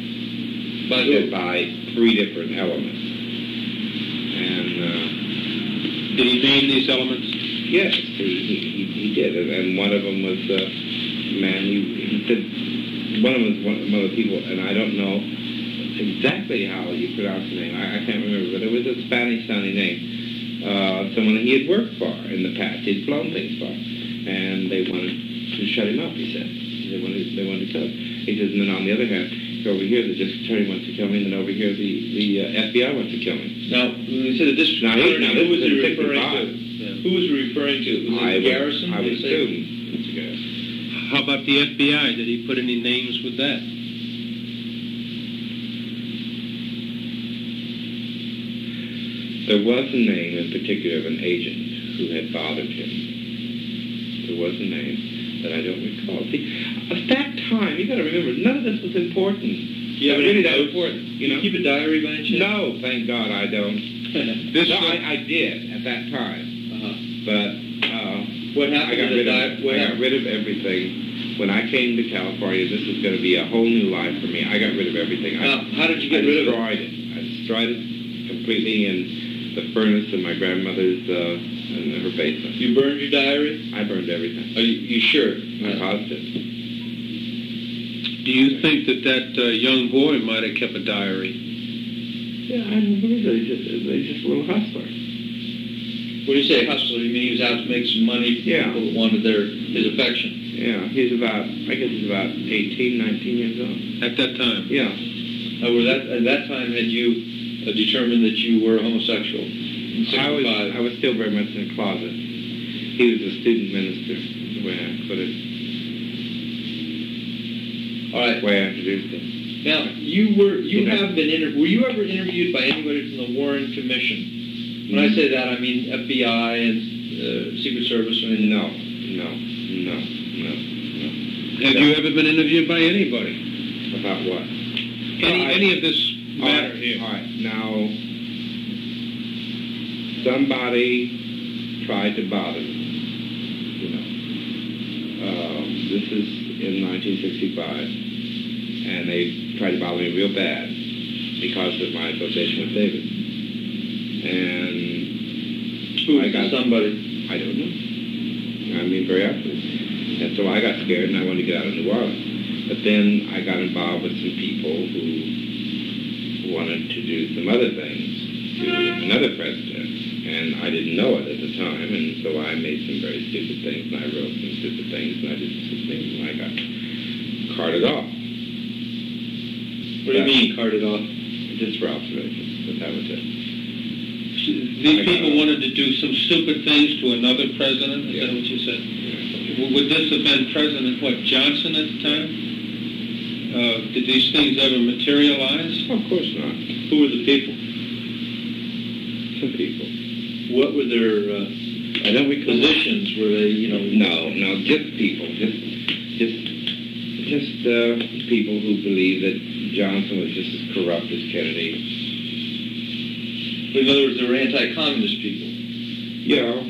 by 3 different elements. And did he name these elements? Yes, he did. And one of them was man. He said one of them was one of the people, and I don't know exactly how you pronounce the name. I can't remember, but it was a Spanish-sounding name. Someone he had worked for in the past. He'd flown things for, and they wanted to shut him up. He said they wanted to kill him. He says, and then on the other hand, over here the district attorney wants to kill me, and then over here the FBI wants to kill me. Now, when you said the district attorney, who was he referring to? Who was he referring to? Was it Garrison? I would assume. How about the FBI? Did he put any names with that? There was a name in particular of an agent who had bothered him. There was a name that I don't recall. See, at that time, you got to remember, none of this was important. Yeah, really that important. You keep a diary by any chance? No, thank God I don't. I did at that time. Uh-huh. But What I happened got to rid the of diet? I got rid of everything. When I came to California, this was going to be a whole new life for me. I got rid of everything. How did you get rid of it? I destroyed it completely in the furnace in my grandmother's in her basement. You burned your diary? I burned everything. Are you sure? I'm positive. Do you think that young boy might have kept a diary? Yeah, I believe he's just a little hustler. What do you say, hustler? You mean he was out to make some money? Yeah. People wanted his affection. Yeah, I guess he's about 18, 19 years old. At that time? Yeah. At that time, had you determined that you were homosexual? In 65? I was still very much in the closet. He was a student minister, the way I put it. All right. The way I introduced him. Now, were you ever interviewed by anybody from the Warren Commission? When I say that, I mean FBI and Secret Service. No. Have you ever been interviewed by anybody? About what? Any of this matter here? All right. Now, somebody tried to bother me. This is in 1965, and they tried to bother me real bad because of my association with David. And who was somebody? I don't know. I mean, very obvious. And so I got scared and I wanted to get out of New Orleans. But then I got involved with some people who wanted to do some other things to another president. And I didn't know it at the time, and so I made some very stupid things, and I wrote some stupid things, and I did some stupid things, and I got carted off. What do you mean, carted off? Just for observation, but that was it. These people wanted to do some stupid things to another president? Is that what you said? Yeah. Would this have been President, Johnson at the time? Did these things ever materialize? Of course not. Who were the people? Some people. What were their positions? Were they, No, just people. Just people who believe that Johnson was just as corrupt as Kennedy. In other words, they were anti-communist people. Yeah.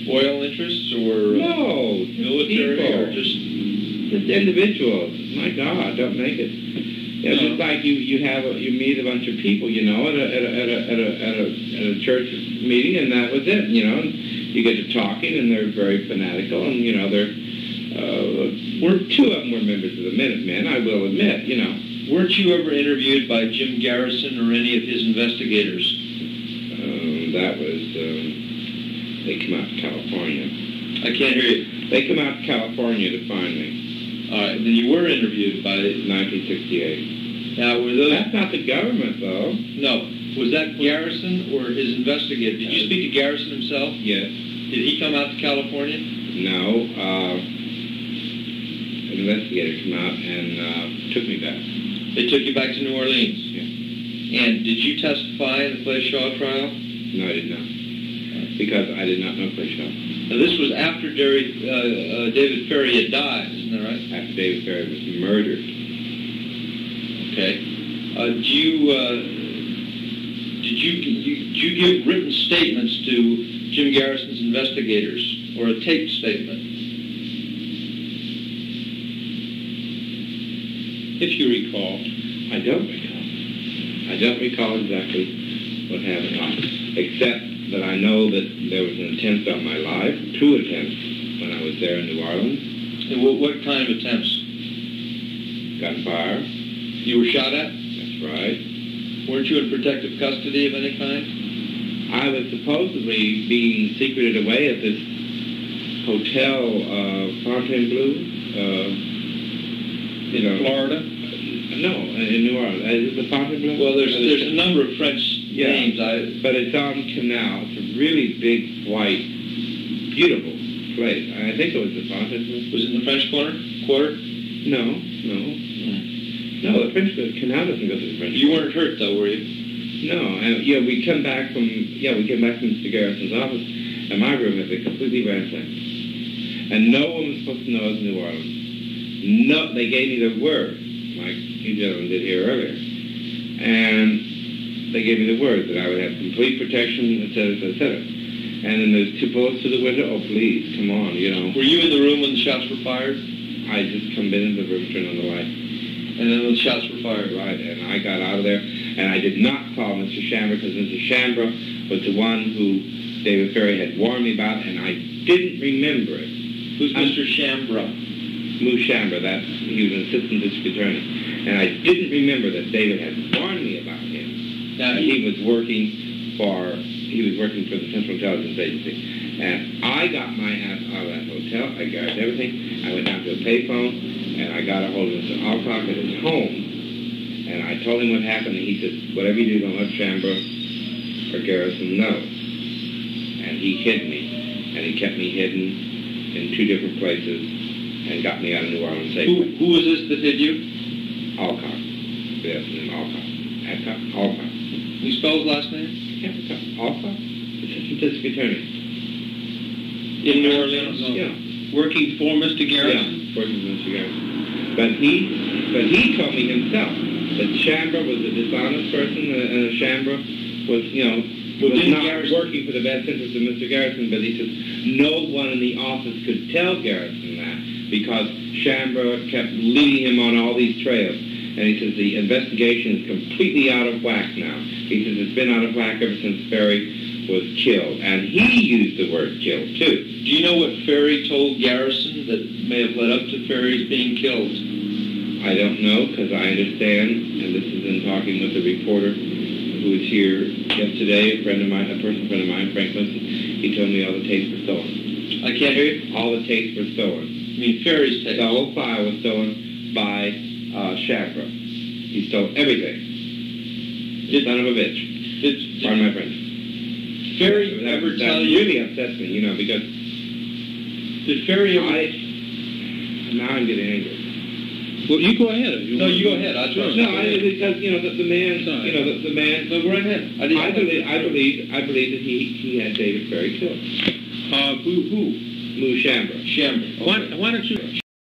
Oil interests or military people. or just individuals. My God, don't make it. Yeah, no. Just like you meet a bunch of people, at a church meeting, and that was it. And you get to talking, and they're very fanatical, and two of them were members of the Minutemen, I will admit. Weren't you ever interviewed by Jim Garrison or any of his investigators? That was they come out to California. I can't hear you. They come out to California to find me. All right, then you were interviewed by 1968. Now, were those? That's not the government, though. No. Was that Garrison or his investigator? Did you speak to Garrison himself? Yes. Did he come out to California? No. An investigator came out and took me back. They took you back to New Orleans? Yeah. And did you testify in the Clay Shaw trial? No, I did not. Because I did not know Clay Shaw. Now, this was after David Ferry had died, isn't that right? After David Ferry was murdered. Okay. Did you give written statements to Jim Garrison's investigators, or a taped statement? If you recall. I don't recall. I don't recall exactly what happened, except that I know that there was an attempt on my life, 2 attempts, when I was there in New Orleans. And what kind of attempts? Gunfire. You were shot at? That's right. Weren't you in protective custody of any kind? I was supposedly being secreted away at this hotel, Fontainebleau, in Florida? No, in New Orleans. Is it the Fontainebleau? Well, there's a number of French names. But it's on Canal. It's a really big, white, beautiful place. I think it was the Fontainebleau. Was it in the French Quarter? No. No, the French Canal doesn't go to the French Quarter. You weren't hurt, though, were you? No. We came back from Mr. Garrison's office, and my room had been completely ransacked. And no one was supposed to know it was New Orleans. No, they gave me the word, like you gentlemen did here earlier. And they gave me the word that I would have complete protection, et cetera, et cetera. And then there's 2 bullets through the window. Oh, please, come on, you know. Were you in the room when the shots were fired? I just come into the room, turned on the light. And then the shots were fired? Right, and I got out of there, and I did not call Mr. Shambra because Mr. Shambra was the one who David Ferry had warned me about, and I didn't remember it. Who's Mr. Shambra? Moo Shambra, he was an assistant district attorney. And I didn't remember that David had warned me about him. Now, he was working for the Central Intelligence Agency. And I got my ass out of that hotel. I got everything. I went down to a payphone, and I got a hold of Mr. Alcock at his home. And I told him what happened, and he said, whatever you do, don't let Shambra or Garrison know. And he hid me, and he kept me hidden in 2 different places and got me out of New Orleans safely. Who was this that hid you? Alcock. Yes, name Alcock. Alcock. You spell his last name? Yeah, Alcock. Assistant district attorney. In New Orleans? Yeah. Working for Mr. Garrison? Yeah, working for Mr. Garrison. But he told me himself that Shambra was a dishonest person, and Shambra was, was not working for the best interest of Mr. Garrison, but he says no one in the office could tell Garrison that because Shambra kept leading him on all these trails. And he says the investigation is completely out of whack now. He says it's been out of whack ever since Ferry was killed. And he used the word killed, too. Do you know what Ferry told Garrison that may have led up to Ferry's being killed? I don't know, because I understand, and this is in talking with the reporter who was here yesterday, a person friend of mine, Frank Winston. He told me all the tapes were stolen. I can't hear you? All the tapes were stolen. You mean Ferry's tapes? The whole file was stolen by Shambra. He stole everything. Son of a bitch. Pardon my French. Ferry ever tell you? That really upsets me, because... Did Ferry ever... Now I'm getting angry. Well, you go ahead. You go ahead. Because, the man... the man... No, go right ahead. I believe that he had David Ferry killed. Who? Moo Shambra. Shambra. Okay. Why don't you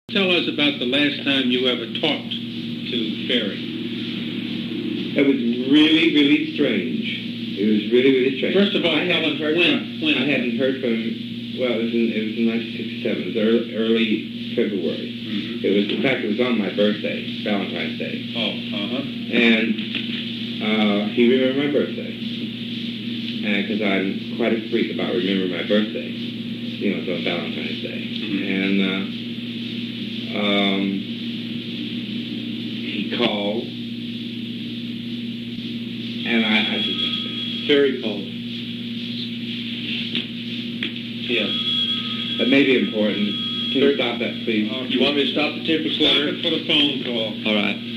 tell us about the last time you ever talked to Ferry? It was really, really strange. It was really, really strange. First of all, I hadn't heard when? I hadn't heard from him. Well, it was in 1967. It was early February. Mm-hmm. In fact, it was on my birthday, Valentine's Day. Oh, And he remembered my birthday. And because I'm quite a freak about remembering my birthday. It's on Valentine's Day. Mm-hmm. And he called. And I said, Ferry called. yeah. That may be important. Can you stop that, please? You want me to stop the tape recorder? Stop it for the phone call. All right. We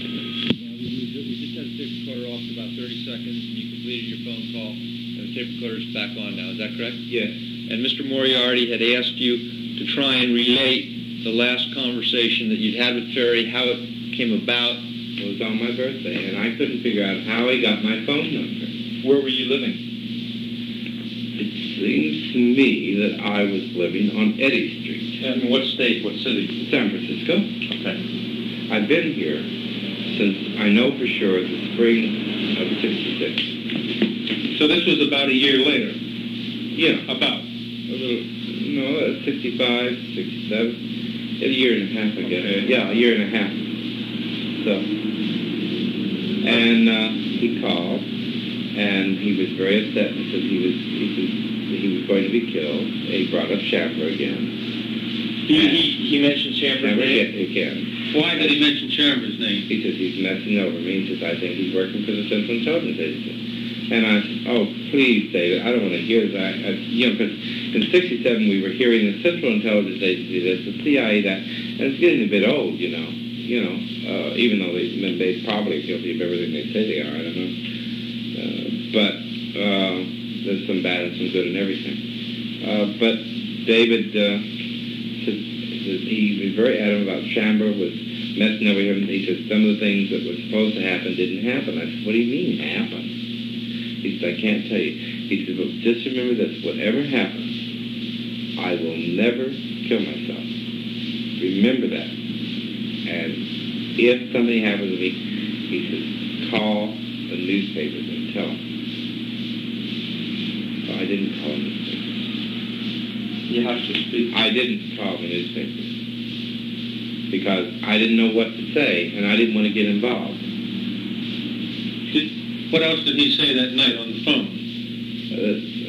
just had the tape recorder off for about 30 seconds, and you completed your phone call, and the tape recorder's back on now. Is that correct? Yes. And Mr. Moriarty had asked you to try and relate the last conversation that you'd had with Ferry, how it came about. It was on my birthday, and I couldn't figure out how he got my phone number. Where were you living? It seems to me that I was living on Eddy Street. And what state? What city? San Francisco. Okay. I've been here since, I know for sure, the spring of '66. So this was about a year later? Yeah. About? A little, 65, 67. A year and a half, I guess. Okay. Yeah, a year and a half. So, and he called, and he was very upset because he was going to be killed. He brought up Shambra again. He mentioned Shambra's name? Again. Why did he mention Shambra's name? He says he's messing over me. He says, I think he's working for the Central Intelligence Agency. And I said, oh, please, David, I don't want to hear that. Because in '67 we were hearing the Central Intelligence Agency this, the CIA that, and it's getting a bit old, even though they probably are guilty of everything they say they are, I don't know. But there's some bad and some good and everything. But David he was very adamant about Shambra was messing over him. He said some of the things that were supposed to happen didn't happen. I said, what do you mean happen? He said, I can't tell you. He said, well, just remember this. Whatever happens, I will never kill myself. Remember that. And if something happens to me, he says, call the newspapers and tell them. So I didn't call the newspapers. You have to speak. I didn't call the newspaper because I didn't know what to say, and I didn't want to get involved. What else did he say that night on the phone?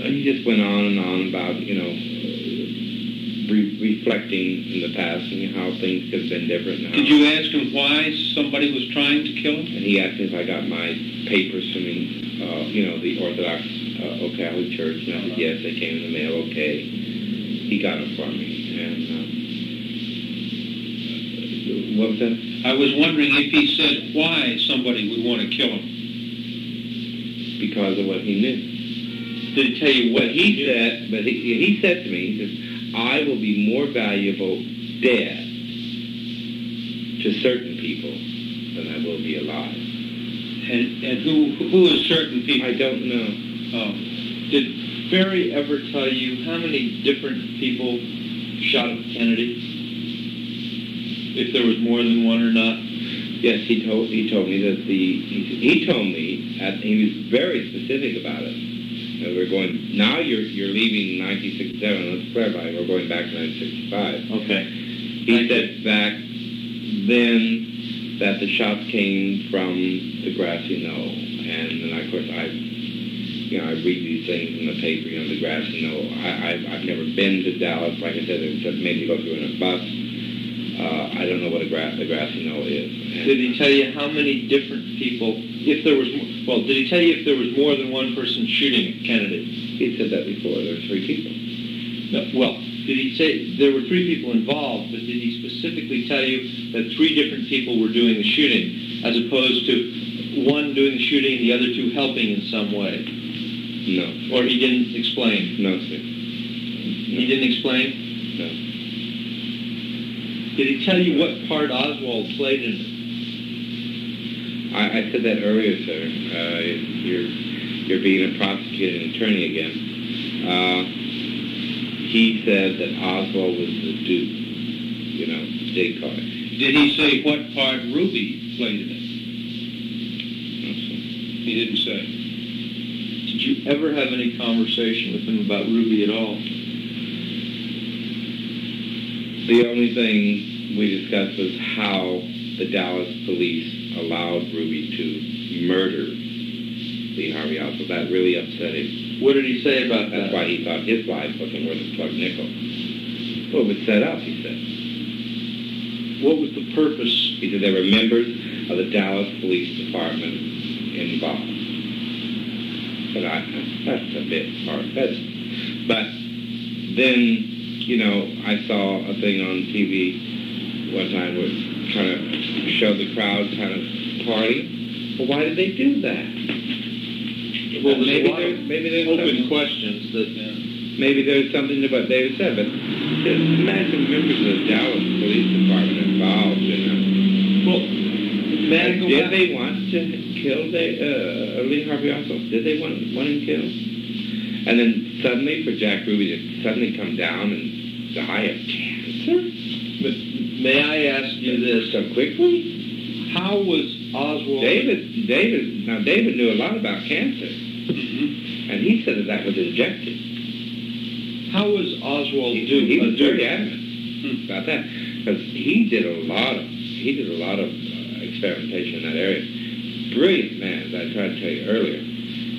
He just went on and on about, reflecting in the past and how things could have been different. And Did you ask him why somebody was trying to kill him? And he asked me if I got my papers from the Orthodox Catholic Church, and I said, yes, they came in the mail, okay. He got them for me. And what was that? I was wondering if he said why somebody would want to kill him. Because of what he knew. Did he tell you what he said? But he said to me, he says, I will be more valuable dead to certain people than I will be alive. And who is certain people? I don't know. Oh. Did Ferry ever tell you how many different people shot at Kennedy? If there was more than one or not? Yes, he told me that he told me, and he was very specific about it. We're going, now you're leaving 1967, let's clarify, we're going back to 1965. Okay. He said back then that the shots came from the grassy knoll. And then, of course, I read these things in the paper, the grassy knoll. I've never been to Dallas. Like I said, except maybe go through in a bus. I don't know what the grassy knoll is. And did he tell you how many different people, if there was, did he tell you if there was more than one person shooting at Kennedy? He said that before. There were 3 people. No, did he say there were 3 people involved, but did he specifically tell you that 3 different people were doing the shooting, as opposed to one doing the shooting and the other 2 helping in some way? No. Or he didn't explain? No, sir. He didn't explain? No. Did he tell you what part Oswald played in it? I said that earlier, sir. You're being a prosecuting attorney again. He said that Oswald was the dupe, decoy. Did he say what part Ruby played in it? No, sir. He didn't say. Did you ever have any conversation with him about Ruby at all? The only thing we discussed was how the Dallas police allowed Ruby to murder Lee Harvey Oswald. That really upset him. What did he say about that? That's why he thought his life wasn't worth a plug nickel. Well, it was set up, he said. What was the purpose? He said there were members of the Dallas Police Department involved. But that's a bit far-fetched. But then, I saw a thing on TV one time where it kind of showed the crowd kind of partying. Well, why did they do that? Well, maybe there's open questions that... Maybe there's something to what David said, but just imagine members of the Dallas Police Department involved, Well, did they want to kill Lee Harvey Oswald? Did they want him killed? And then suddenly, for Jack Ruby to suddenly come down and die of cancer? But may I ask you this? So quickly? How was Oswald... David knew a lot about cancer. Mm-hmm. And he said that was injected. How was Oswald He was very adamant about that. Because he did a lot of experimentation in that area. Brilliant man, as I tried to tell you earlier.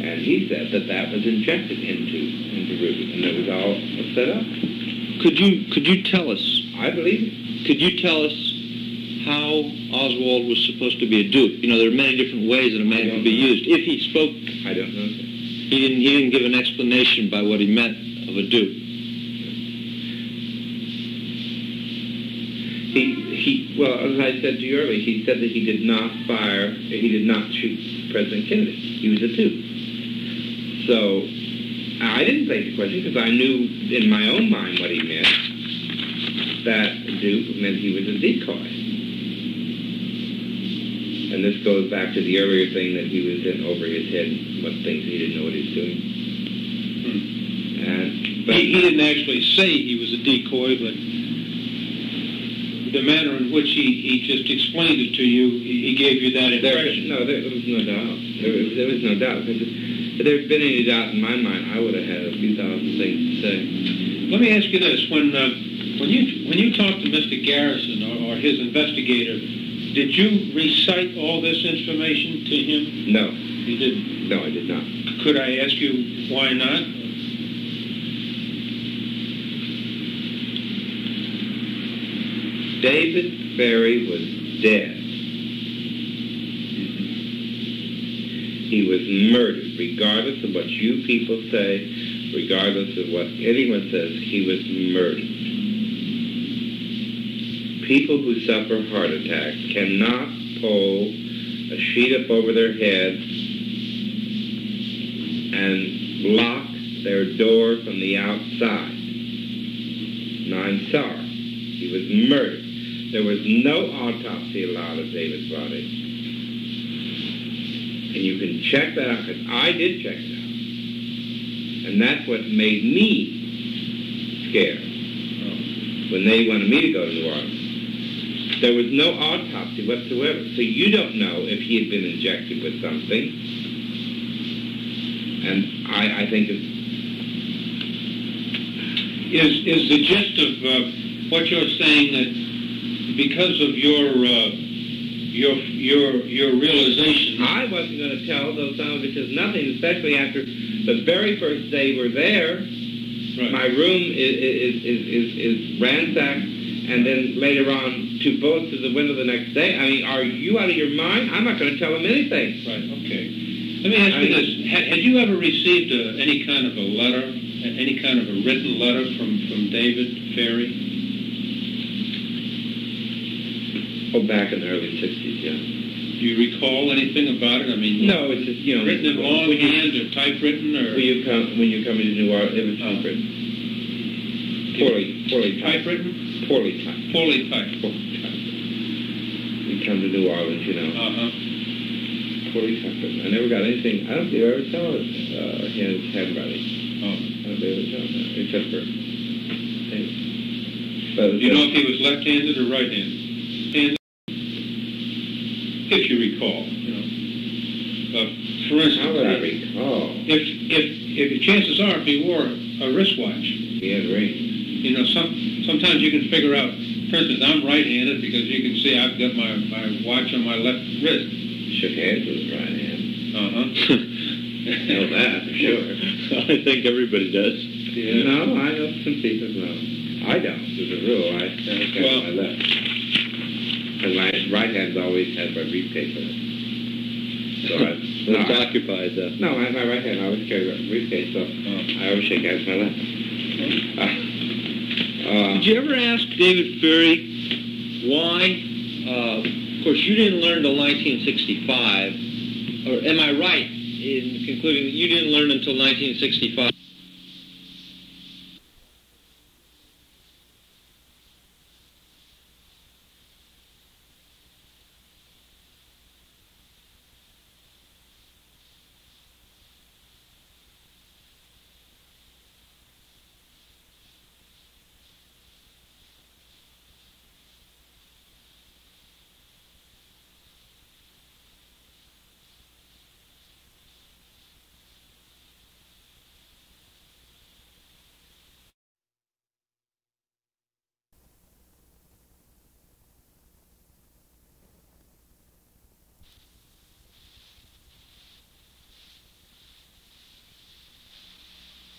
And he said that was injected into Ruby, and it was all set up. Could you tell us? I believe it. Could you tell us how Oswald was supposed to be a dupe? There are many different ways that a man could be used. If he spoke, I don't know. He didn't give an explanation by what he meant of a dupe. Well, as I said to you earlier, he said that he did not shoot President Kennedy. He was a dupe. So I didn't face the question because I knew in my own mind what he meant. That dupe meant he was a decoy. And this goes back to the earlier thing that he was in over his head, what things he didn't know what he was doing. But he didn't actually say he was a decoy, but the manner in which he just explained it to you, he gave you that impression. There was no doubt. There was no doubt. If there had been any doubt in my mind, I would have had a few thousand things to say. Let me ask you this: when you talked to Mr. Garrison or his investigator, did you recite all this information to him? No. You didn't? No, I did not. Could I ask you why not? David Ferry was dead. He was murdered, regardless of what you people say, regardless of what anyone says, he was murdered. People who suffer heart attacks cannot pull a sheet up over their heads and lock their door from the outside. Now, I'm sorry. He was murdered. There was no autopsy allowed of David's body. And you can check that out, because I did check it out. And that's what made me scared when they wanted me to go to New Orleans. There was no autopsy whatsoever. So you don't know if he had been injected with something. And I think it's... Is the gist of what you're saying that because of your realization... I wasn't going to tell those bitches nothing, especially after the very first day we're there. Right. My room is ransacked, and then later on, 2 bullets to the window the next day. I mean, are you out of your mind? I'm not going to tell them anything. Right, okay. Let me ask you this. Had you ever received any kind of a letter, any kind of a written letter from David Ferry? Oh, back in the early 60s, yeah. Do you recall anything about it? I mean, no, it's just, written in longhand or typewritten, or when you come into New Orleans, it was typewritten. Poorly typewritten. Poorly typed. Poorly typed. You come to New Orleans, Poorly typewritten. I never got anything. I don't think I ever saw his handwriting. Oh. I don't think I ever saw that, except for. Do you know if he was left-handed or right-handed? If you recall, for instance, how would I recall? If chances are, if he wore a wristwatch, he had rings. Sometimes you can figure out. For instance, I'm right-handed because you can see I've got my watch on my left wrist. Shook hands with his right hand. Know that for sure. I think everybody does. Yeah. No, I know some people know. I don't. There's a rule. I stand on my left. And my right hand's always had my briefcase in it. So it's occupied, though. No, my right hand always carries a briefcase, so I always shake hands with my left. Did you ever ask David Ferry why? Of course, you didn't learn till 1965. Or am I right in concluding that you didn't learn until 1965?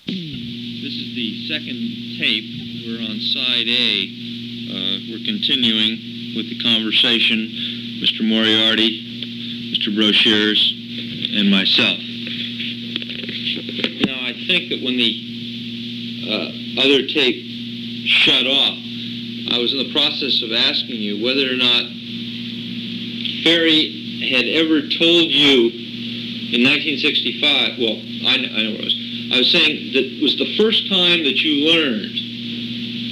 This is the second tape. We're on side A. We're continuing with the conversation, Mr. Moriarty, Mr. Broshears, and myself. Now, I think that when the other tape shut off, I was in the process of asking you whether or not Ferry had ever told you in 1965, well, I know what it was. I was saying that was the first time that you learned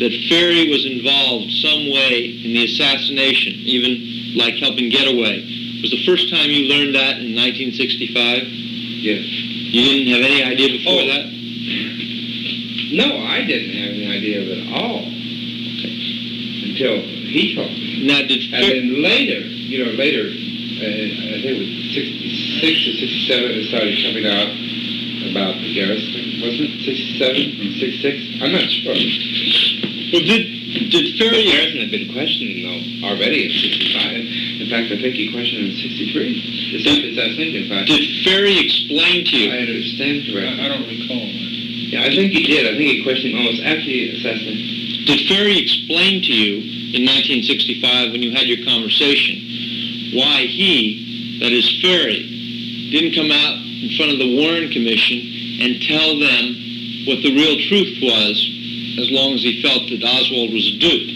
that Ferry was involved some way in the assassination, even like helping get away. Was the first time you learned that in 1965? Yes. You didn't have any idea before that? No, I didn't have any idea of it at all. Okay. Until he told me. Now, and then later, I think it was 66 or 67, it started coming out about the Garrison. Wasn't it 67, 66? I'm not sure. Well, did Ferry... But Garrison had been questioning, though, already at 65. In fact, I think he questioned in 63. I think, in fact. Did Ferry explain to you... I understand correctly. I don't recall that. Yeah, I think he did. I think he questioned almost after he assassinated. Did Ferry explain to you in 1965 when you had your conversation why he, that is Ferry, didn't come out in front of the Warren Commission and tell them what the real truth was, as long as he felt that Oswald was a dupe?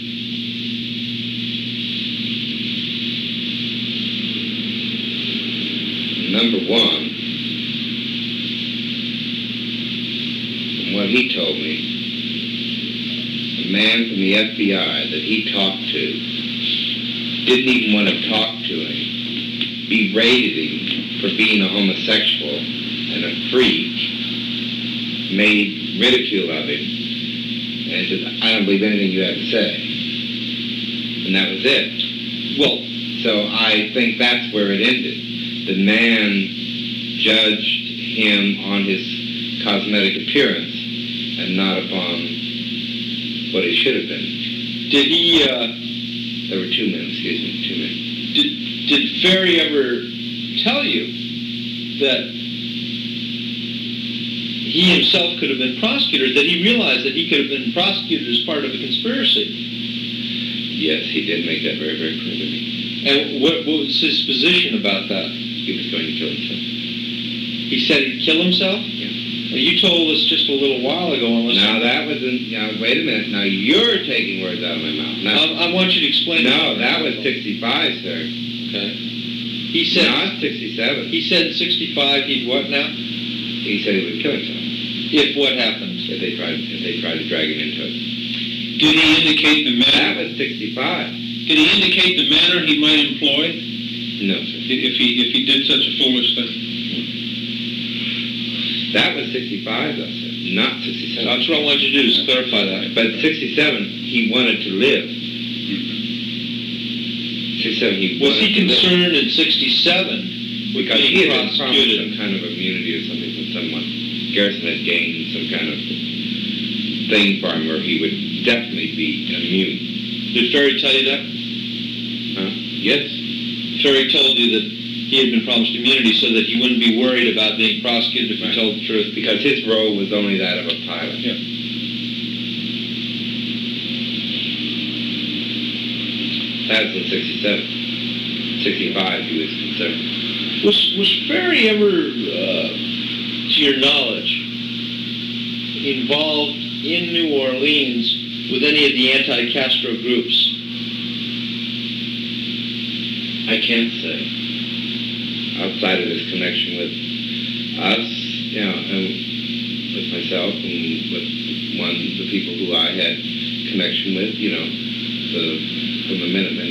Number one, from what he told me, the man from the FBI that he talked to didn't even want to talk to him, berated him for being a homosexual and a freak, made ridicule of him, and said, I don't believe anything you have to say. And that was it. Well, so I think that's where it ended. The man judged him on his cosmetic appearance and not upon what he should have been. did he... There were two men, excuse me, two men. Did Ferry ever tell you that he himself could have been prosecuted, that he realized that he could have been prosecuted as part of a conspiracy? Yes, he did make that very, very clear to me. And what was his position about that? He was going to kill himself. He said he'd kill himself? Yeah. Well, you told us just a little while ago. Now that wasn't... Now, wait a minute. Now you're taking words out of my mouth. Now, I want you to explain. No, that was 65, sir. Okay. He said... Not 67. He said 65, he'd what now? He said he would kill himself. If what happened? If they tried to drag him into it. Did he indicate the That manner? was 65. Did he indicate the manner he might employ No, sir. if he did such a foolish thing? That was 65, though, sir. Not 67. That's what I wanted you to do, is clarify that. But 67, he wanted to live. 67, he Was wanted he to live. concerned in 67 with Because he being had been promised prosecuted? some kind of immunity or something from someone. Garrison had gained some kind of thing for him where he would definitely be immune. Did Ferry tell you that? Yes. Ferry told you that he had been promised immunity so that he wouldn't be worried about being prosecuted if he told the truth. Because his role was only that of a pilot. Yeah. That was in 67. 65, he was concerned. Was Ferry ever, to your knowledge, involved in New Orleans with any of the anti-Castro groups? I can't say. Outside of his connection with us, and with myself and with the people who I had connection with, from the Minutemen,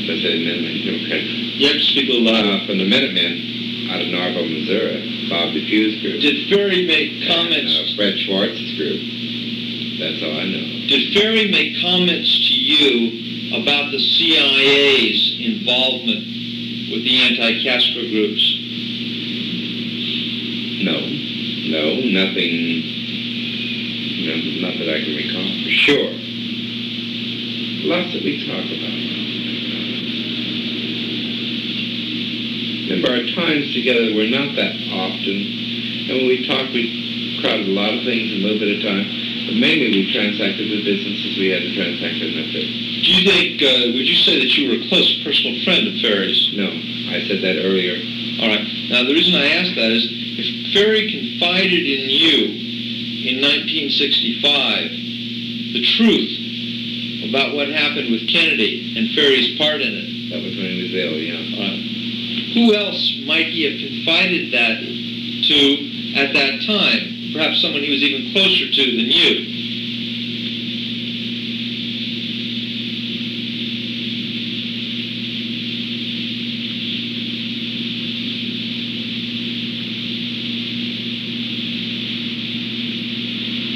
let's say Minutemen, Democrats. You have to speak a little louder. From the Minutemen out of Narva, Missouri, Bob DePue's group. Did Ferry make comments? And, Fred Schwartz's group. That's all I know. Did Ferry make comments to you about the CIA's involvement with the anti-Castro groups? No, nothing. Not that I can recall for sure. Lots that we talk about. Remember, our times together were not that often, and when we talked, we crowded a lot of things in a little bit of time. But mainly, we transacted the businesses we had to transact, and that's it. Do you think? Would you say that you were a close personal friend of Ferry's? No, I said that earlier. All right. Now, the reason I ask that is, if Ferry confided in you in 1965 the truth about what happened with Kennedy and Ferry's part in it. That was when he was ill, yeah. Who else might he have confided that to at that time? Perhaps someone he was even closer to than you.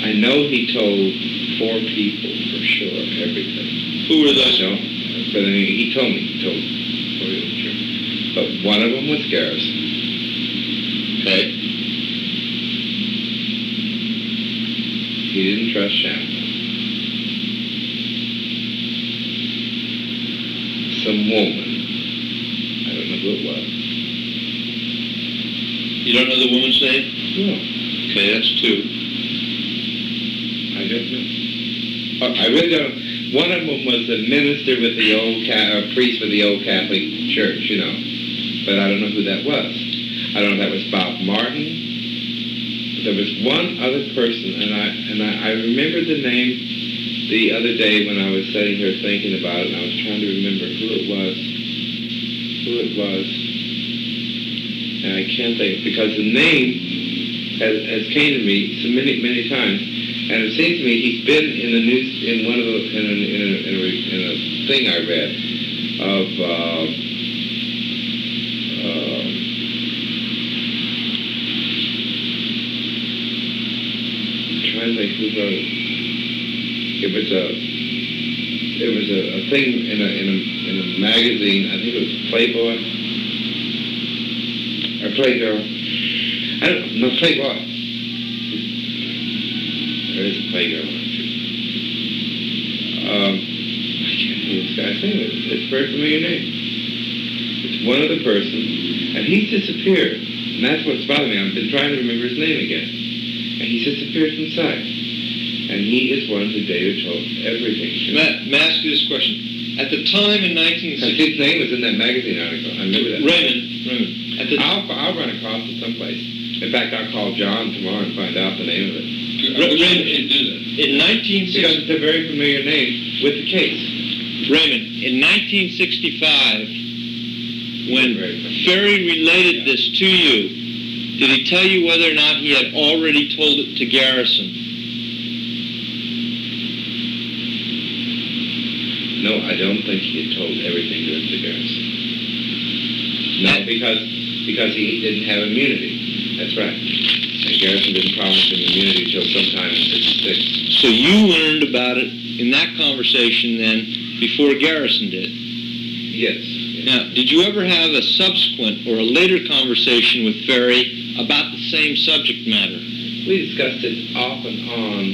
I know he told 4 people for sure, everything. Who were those? No, but I mean, he told me. He told 4 people, sure. But one of them was Garrison. Okay. He didn't trust Shannon. Some woman. I don't know who it was. You don't know the woman's name? No. Okay, that's two. I don't know. I really don't. One of them was the minister with the old priest with the old Catholic Church, you know. But I don't know who that was. I don't know if that was Bob Martin. There was one other person, and I remembered the name the other day when I was sitting here thinking about it, and I was trying to remember who it was. And I can't think, because the name has came to me so many times, and it seems to me he's been in the news in one of the in a thing I read of I'm trying to think who wrote it. It was a thing in a magazine. I think it was Playboy or Playgirl. I don't know. No, Playboy. There is a Playgirl one too. I can't think of this guy's name. It's a very familiar name. It's one other person, and he's disappeared. And that's what's bothering me. I've been trying to remember his name again. And he's disappeared from sight. And he is one who David told everything to. May I ask you this question? At the time in 1960... His name was in that magazine article. I remember that. Raymond. I'll run across it someplace. In fact, I'll call John tomorrow and find out the name of it. Raymond, in 1960... Because it's a very familiar name with the case. Raymond, in 1965, when Ferry related this to you, did he tell you whether or not he had already told it to Garrison? No, I don't think he had told everything to Mr. Garrison. No, because he didn't have immunity. That's right. And Garrison didn't promise him immunity until sometime in 1966. So you learned about it in that conversation then before Garrison did? Yes. Now, did you ever have a subsequent or a later conversation with Ferry about the same subject matter? We discussed it off and on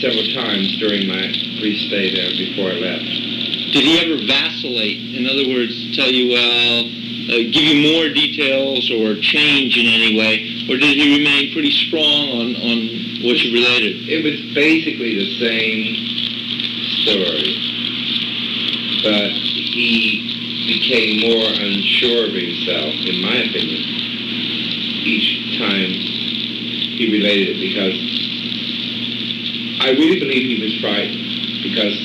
several times during my brief stay there before I left. Did he ever vacillate? In other words, tell you, give you more details or change in any way? Or did he remain pretty strong on what you related? It was basically the same story, but he became more unsure of himself, in my opinion, each time he related it, because I really believe he was frightened, because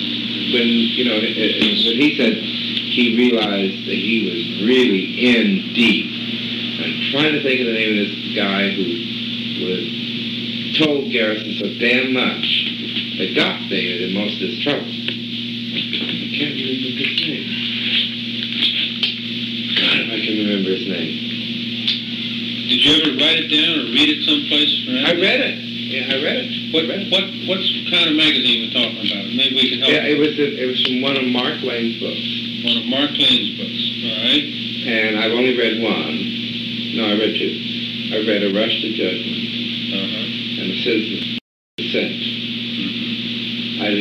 when he said he realized that he was really in deep. I'm trying to think of the name of this guy who told Garrison so damn much that got David in most of his trouble. I can't remember his name. God, if I can remember his name. Did you ever write it down or read it someplace? I read it. Yeah, I read it. What kind of magazine we're talking about? Maybe we can help. Yeah, it was from one of Mark Lane's books. One of Mark Lane's books. All right. And I've only read one. No, I read two. I read A Rush to Judgment and A Citizen's Dissent. I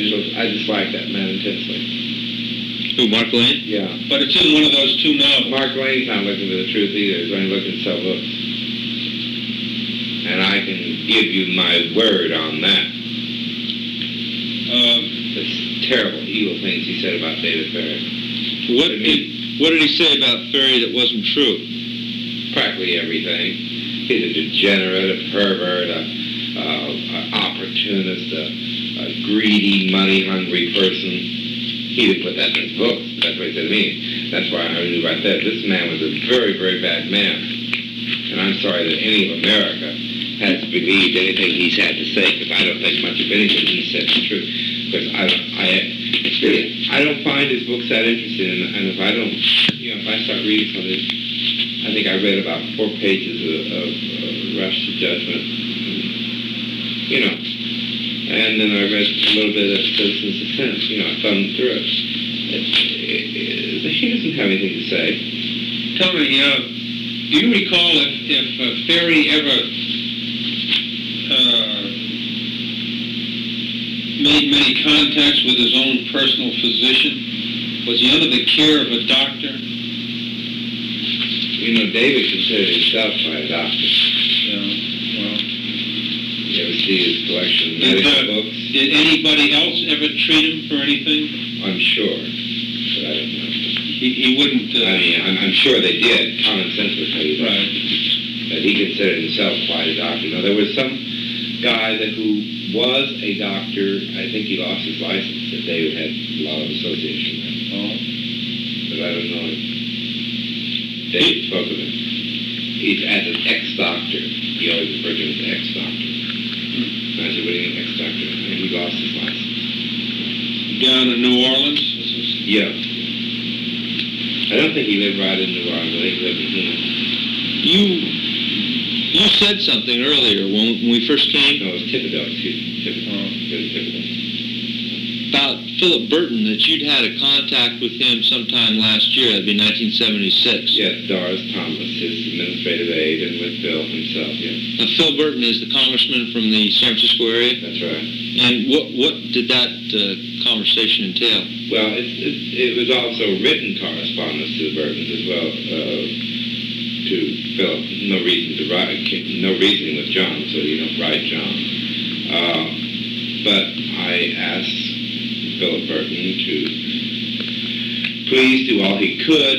just like that man intensely. Who, Mark Lane? Yeah. But it's in one of those two novels. Mark Lane's not looking for the truth either. He's only looking to sell books. And I can give you my word on that. The terrible, evil things he said about David Ferry. What did he say about Ferry that wasn't true? Practically everything. He's a degenerate, a pervert, an opportunist, a greedy, money-hungry person. He didn't put that in his books. That's what he said to me. That's why I knew right there. This man was a very, very bad man. And I'm sorry that any of America has believed anything he's had to say, because I don't think much of anything he said is true. Because I don't find his books that interesting, and if I don't, if I start reading something, I think I read about 4 pages of Rush to Judgment, and then I read a little bit of Citizen's Dissent, I thumbed through it. He doesn't have anything to say. Tell me, do you recall if Ferry ever made many contacts with his own personal physician? Was he under the care of a doctor? You know, David considered himself by a doctor. Yeah, well... You ever see his collection of medical books? Did anybody else ever treat him for anything? I'm sure, but I don't know. He wouldn't... I mean, I'm sure they did. Common sense would tell you that. Right. That he considered himself quite a doctor. Now, there was some guy who was a doctor. I think he lost his license, that David had a lot of association with. Oh. But I don't know him. David spoke of him. He's as an ex-doctor. He always referred to him as an ex-doctor. And I said, what do you mean ex-doctor? And he lost his license. Down in New Orleans? Yeah. I don't think he lived right in New Orleans. I think he lived in Human. You said something earlier when we first came. No, it was Thibodeau, excuse me. Thibodeau. About Philip Burton, that you'd had a contact with him sometime last year. That'd be 1976. Yes, Doris Thomas, his administrative aide, and with Phil himself, yes. Now, Phil Burton is the congressman from the San Francisco area. That's right. And what did that conversation entail? Well, it was also written correspondence to the Burtons as well, to Philip. No reasoning with John, so you don't write John. But I asked Philip Burton to please do all he could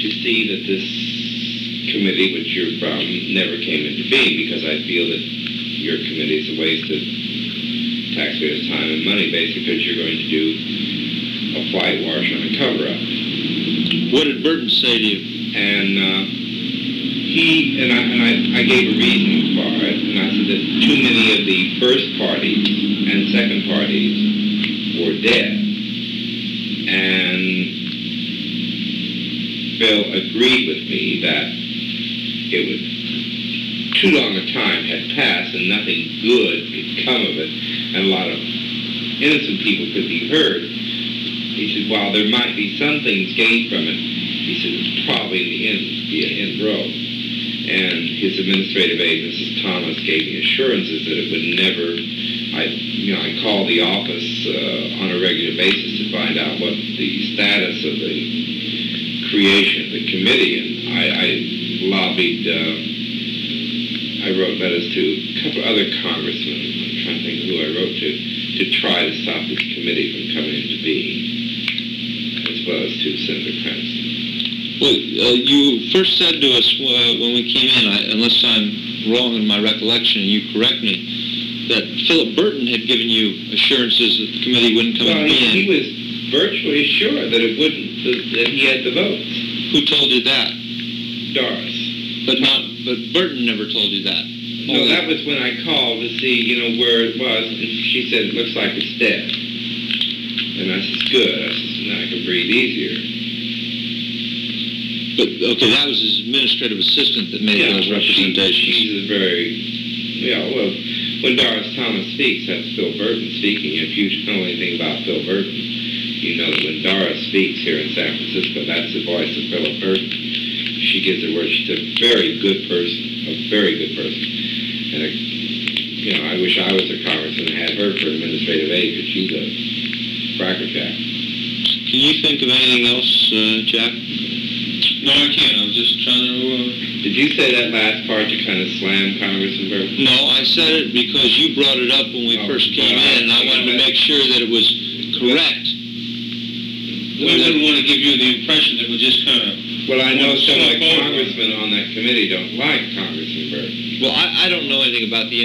to see that this committee, which you're from, never came into being, because I feel that your committee is a waste of taxpayers' time and money, basically, because you're going to do a whitewash on a cover-up. What did Burton say to you? And I gave a reason for it, and I said that too many of the first parties and second parties were dead. And Phil agreed with me that it was too long a time had passed and nothing good could come of it, and a lot of innocent people could be hurt. He said, while there might be some things gained from it, he said, it's probably in the end be an end road. And his administrative aide, Mrs. Thomas, gave me assurances that it would never. I call the office on a regular basis to find out what the status of the creation of the committee, and I lobbied. I wrote letters to a couple other congressmen. I'm trying to think who I wrote to try to stop this committee from coming into being, as well as to Senator Cranston. Well, you first said to us when we came in, unless I'm wrong in my recollection, and you correct me, that Philip Burton had given you assurances that the committee wouldn't come into being. He was virtually sure that it wouldn't, that he had the votes. Who told you that? Doris. But Burton never told you that. No, that was when I called to see, where it was, and she said, it looks like it's dead. And I said, good. I said, now I can breathe easier. But, okay, that was his administrative assistant that made those representations. She's a very, well, when Doris Thomas speaks, that's Phil Burton speaking. If you know anything about Phil Burton, you know that when Doris speaks here in San Francisco, that's the voice of Philip Burton. She gives her word. She's a very good person, a very good person. And, I wish I was a congressman and had her for administrative aide, because she's a crackerjack. Can you think of anything else, Jack? No, I can't. I was just trying to... Did you say that last part to kind of slam Congressman Burton? No, I said it because you brought it up when we first came in, and I wanted to make sure that it was correct. We wouldn't want to give you the impression that we're just kind of... Well, I know some of the congressmen on that committee don't like Congressman Burton. Well, I don't know anything about the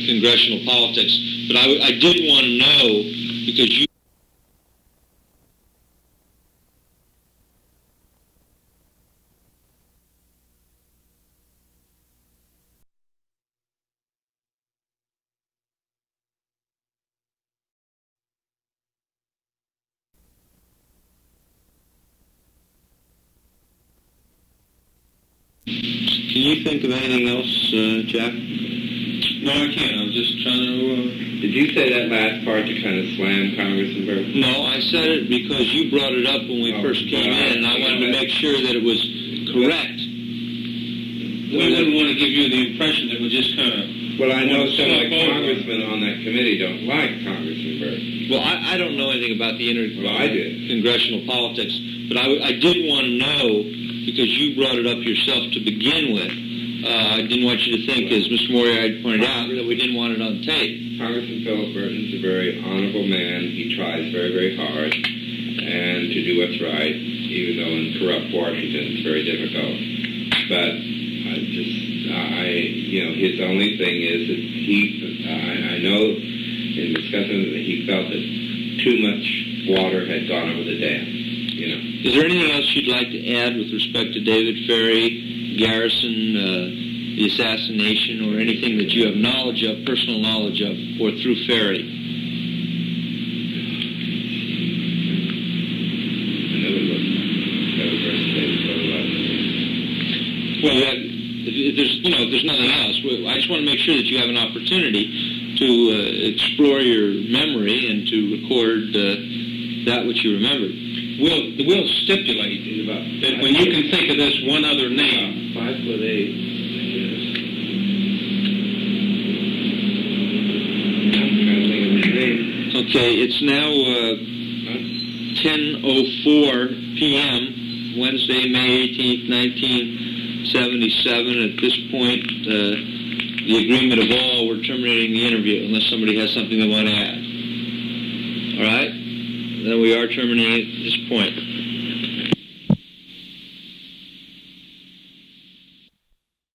congressional politics, but I did want to know, because you... Can you think of anything else, Jack? No, I can't. I was just trying to... Did you say that last part to kind of slam Congressman Burton? No, I said it because you brought it up when we first came in, and I wanted to make sure that it was correct. We wouldn't want to give you the impression that we're just kind of... Well, I know some of the congressmen on that committee don't like Congressman Byrd. Well, I don't know anything about the Well, I did. congressional politics, but I did want to know, because you brought it up yourself to begin with. I didn't want you to think, as Mr. Moriarty pointed out, that we didn't want it on tape. Congressman Philip Burton's a very honorable man. He tries very, very hard and to do what's right, even though in corrupt Washington it's very difficult. But his only thing is that I know in discussing that he felt that too much water had gone over the dam. Is there anything else you'd like to add with respect to David Ferry, Garrison, the assassination, or anything that you have knowledge of, personal knowledge of, or through Ferry? Well, if there's nothing else, I just want to make sure that you have an opportunity to explore your memory and to record that which you remembered. We'll stipulate that when you can think of this one other name. 5'8". Okay, it's now 10:04 p.m., Wednesday, May 18th, 1977. At this point, the agreement of all, we're terminating the interview unless somebody has something they want to add. All right? Then we are terminating at this point.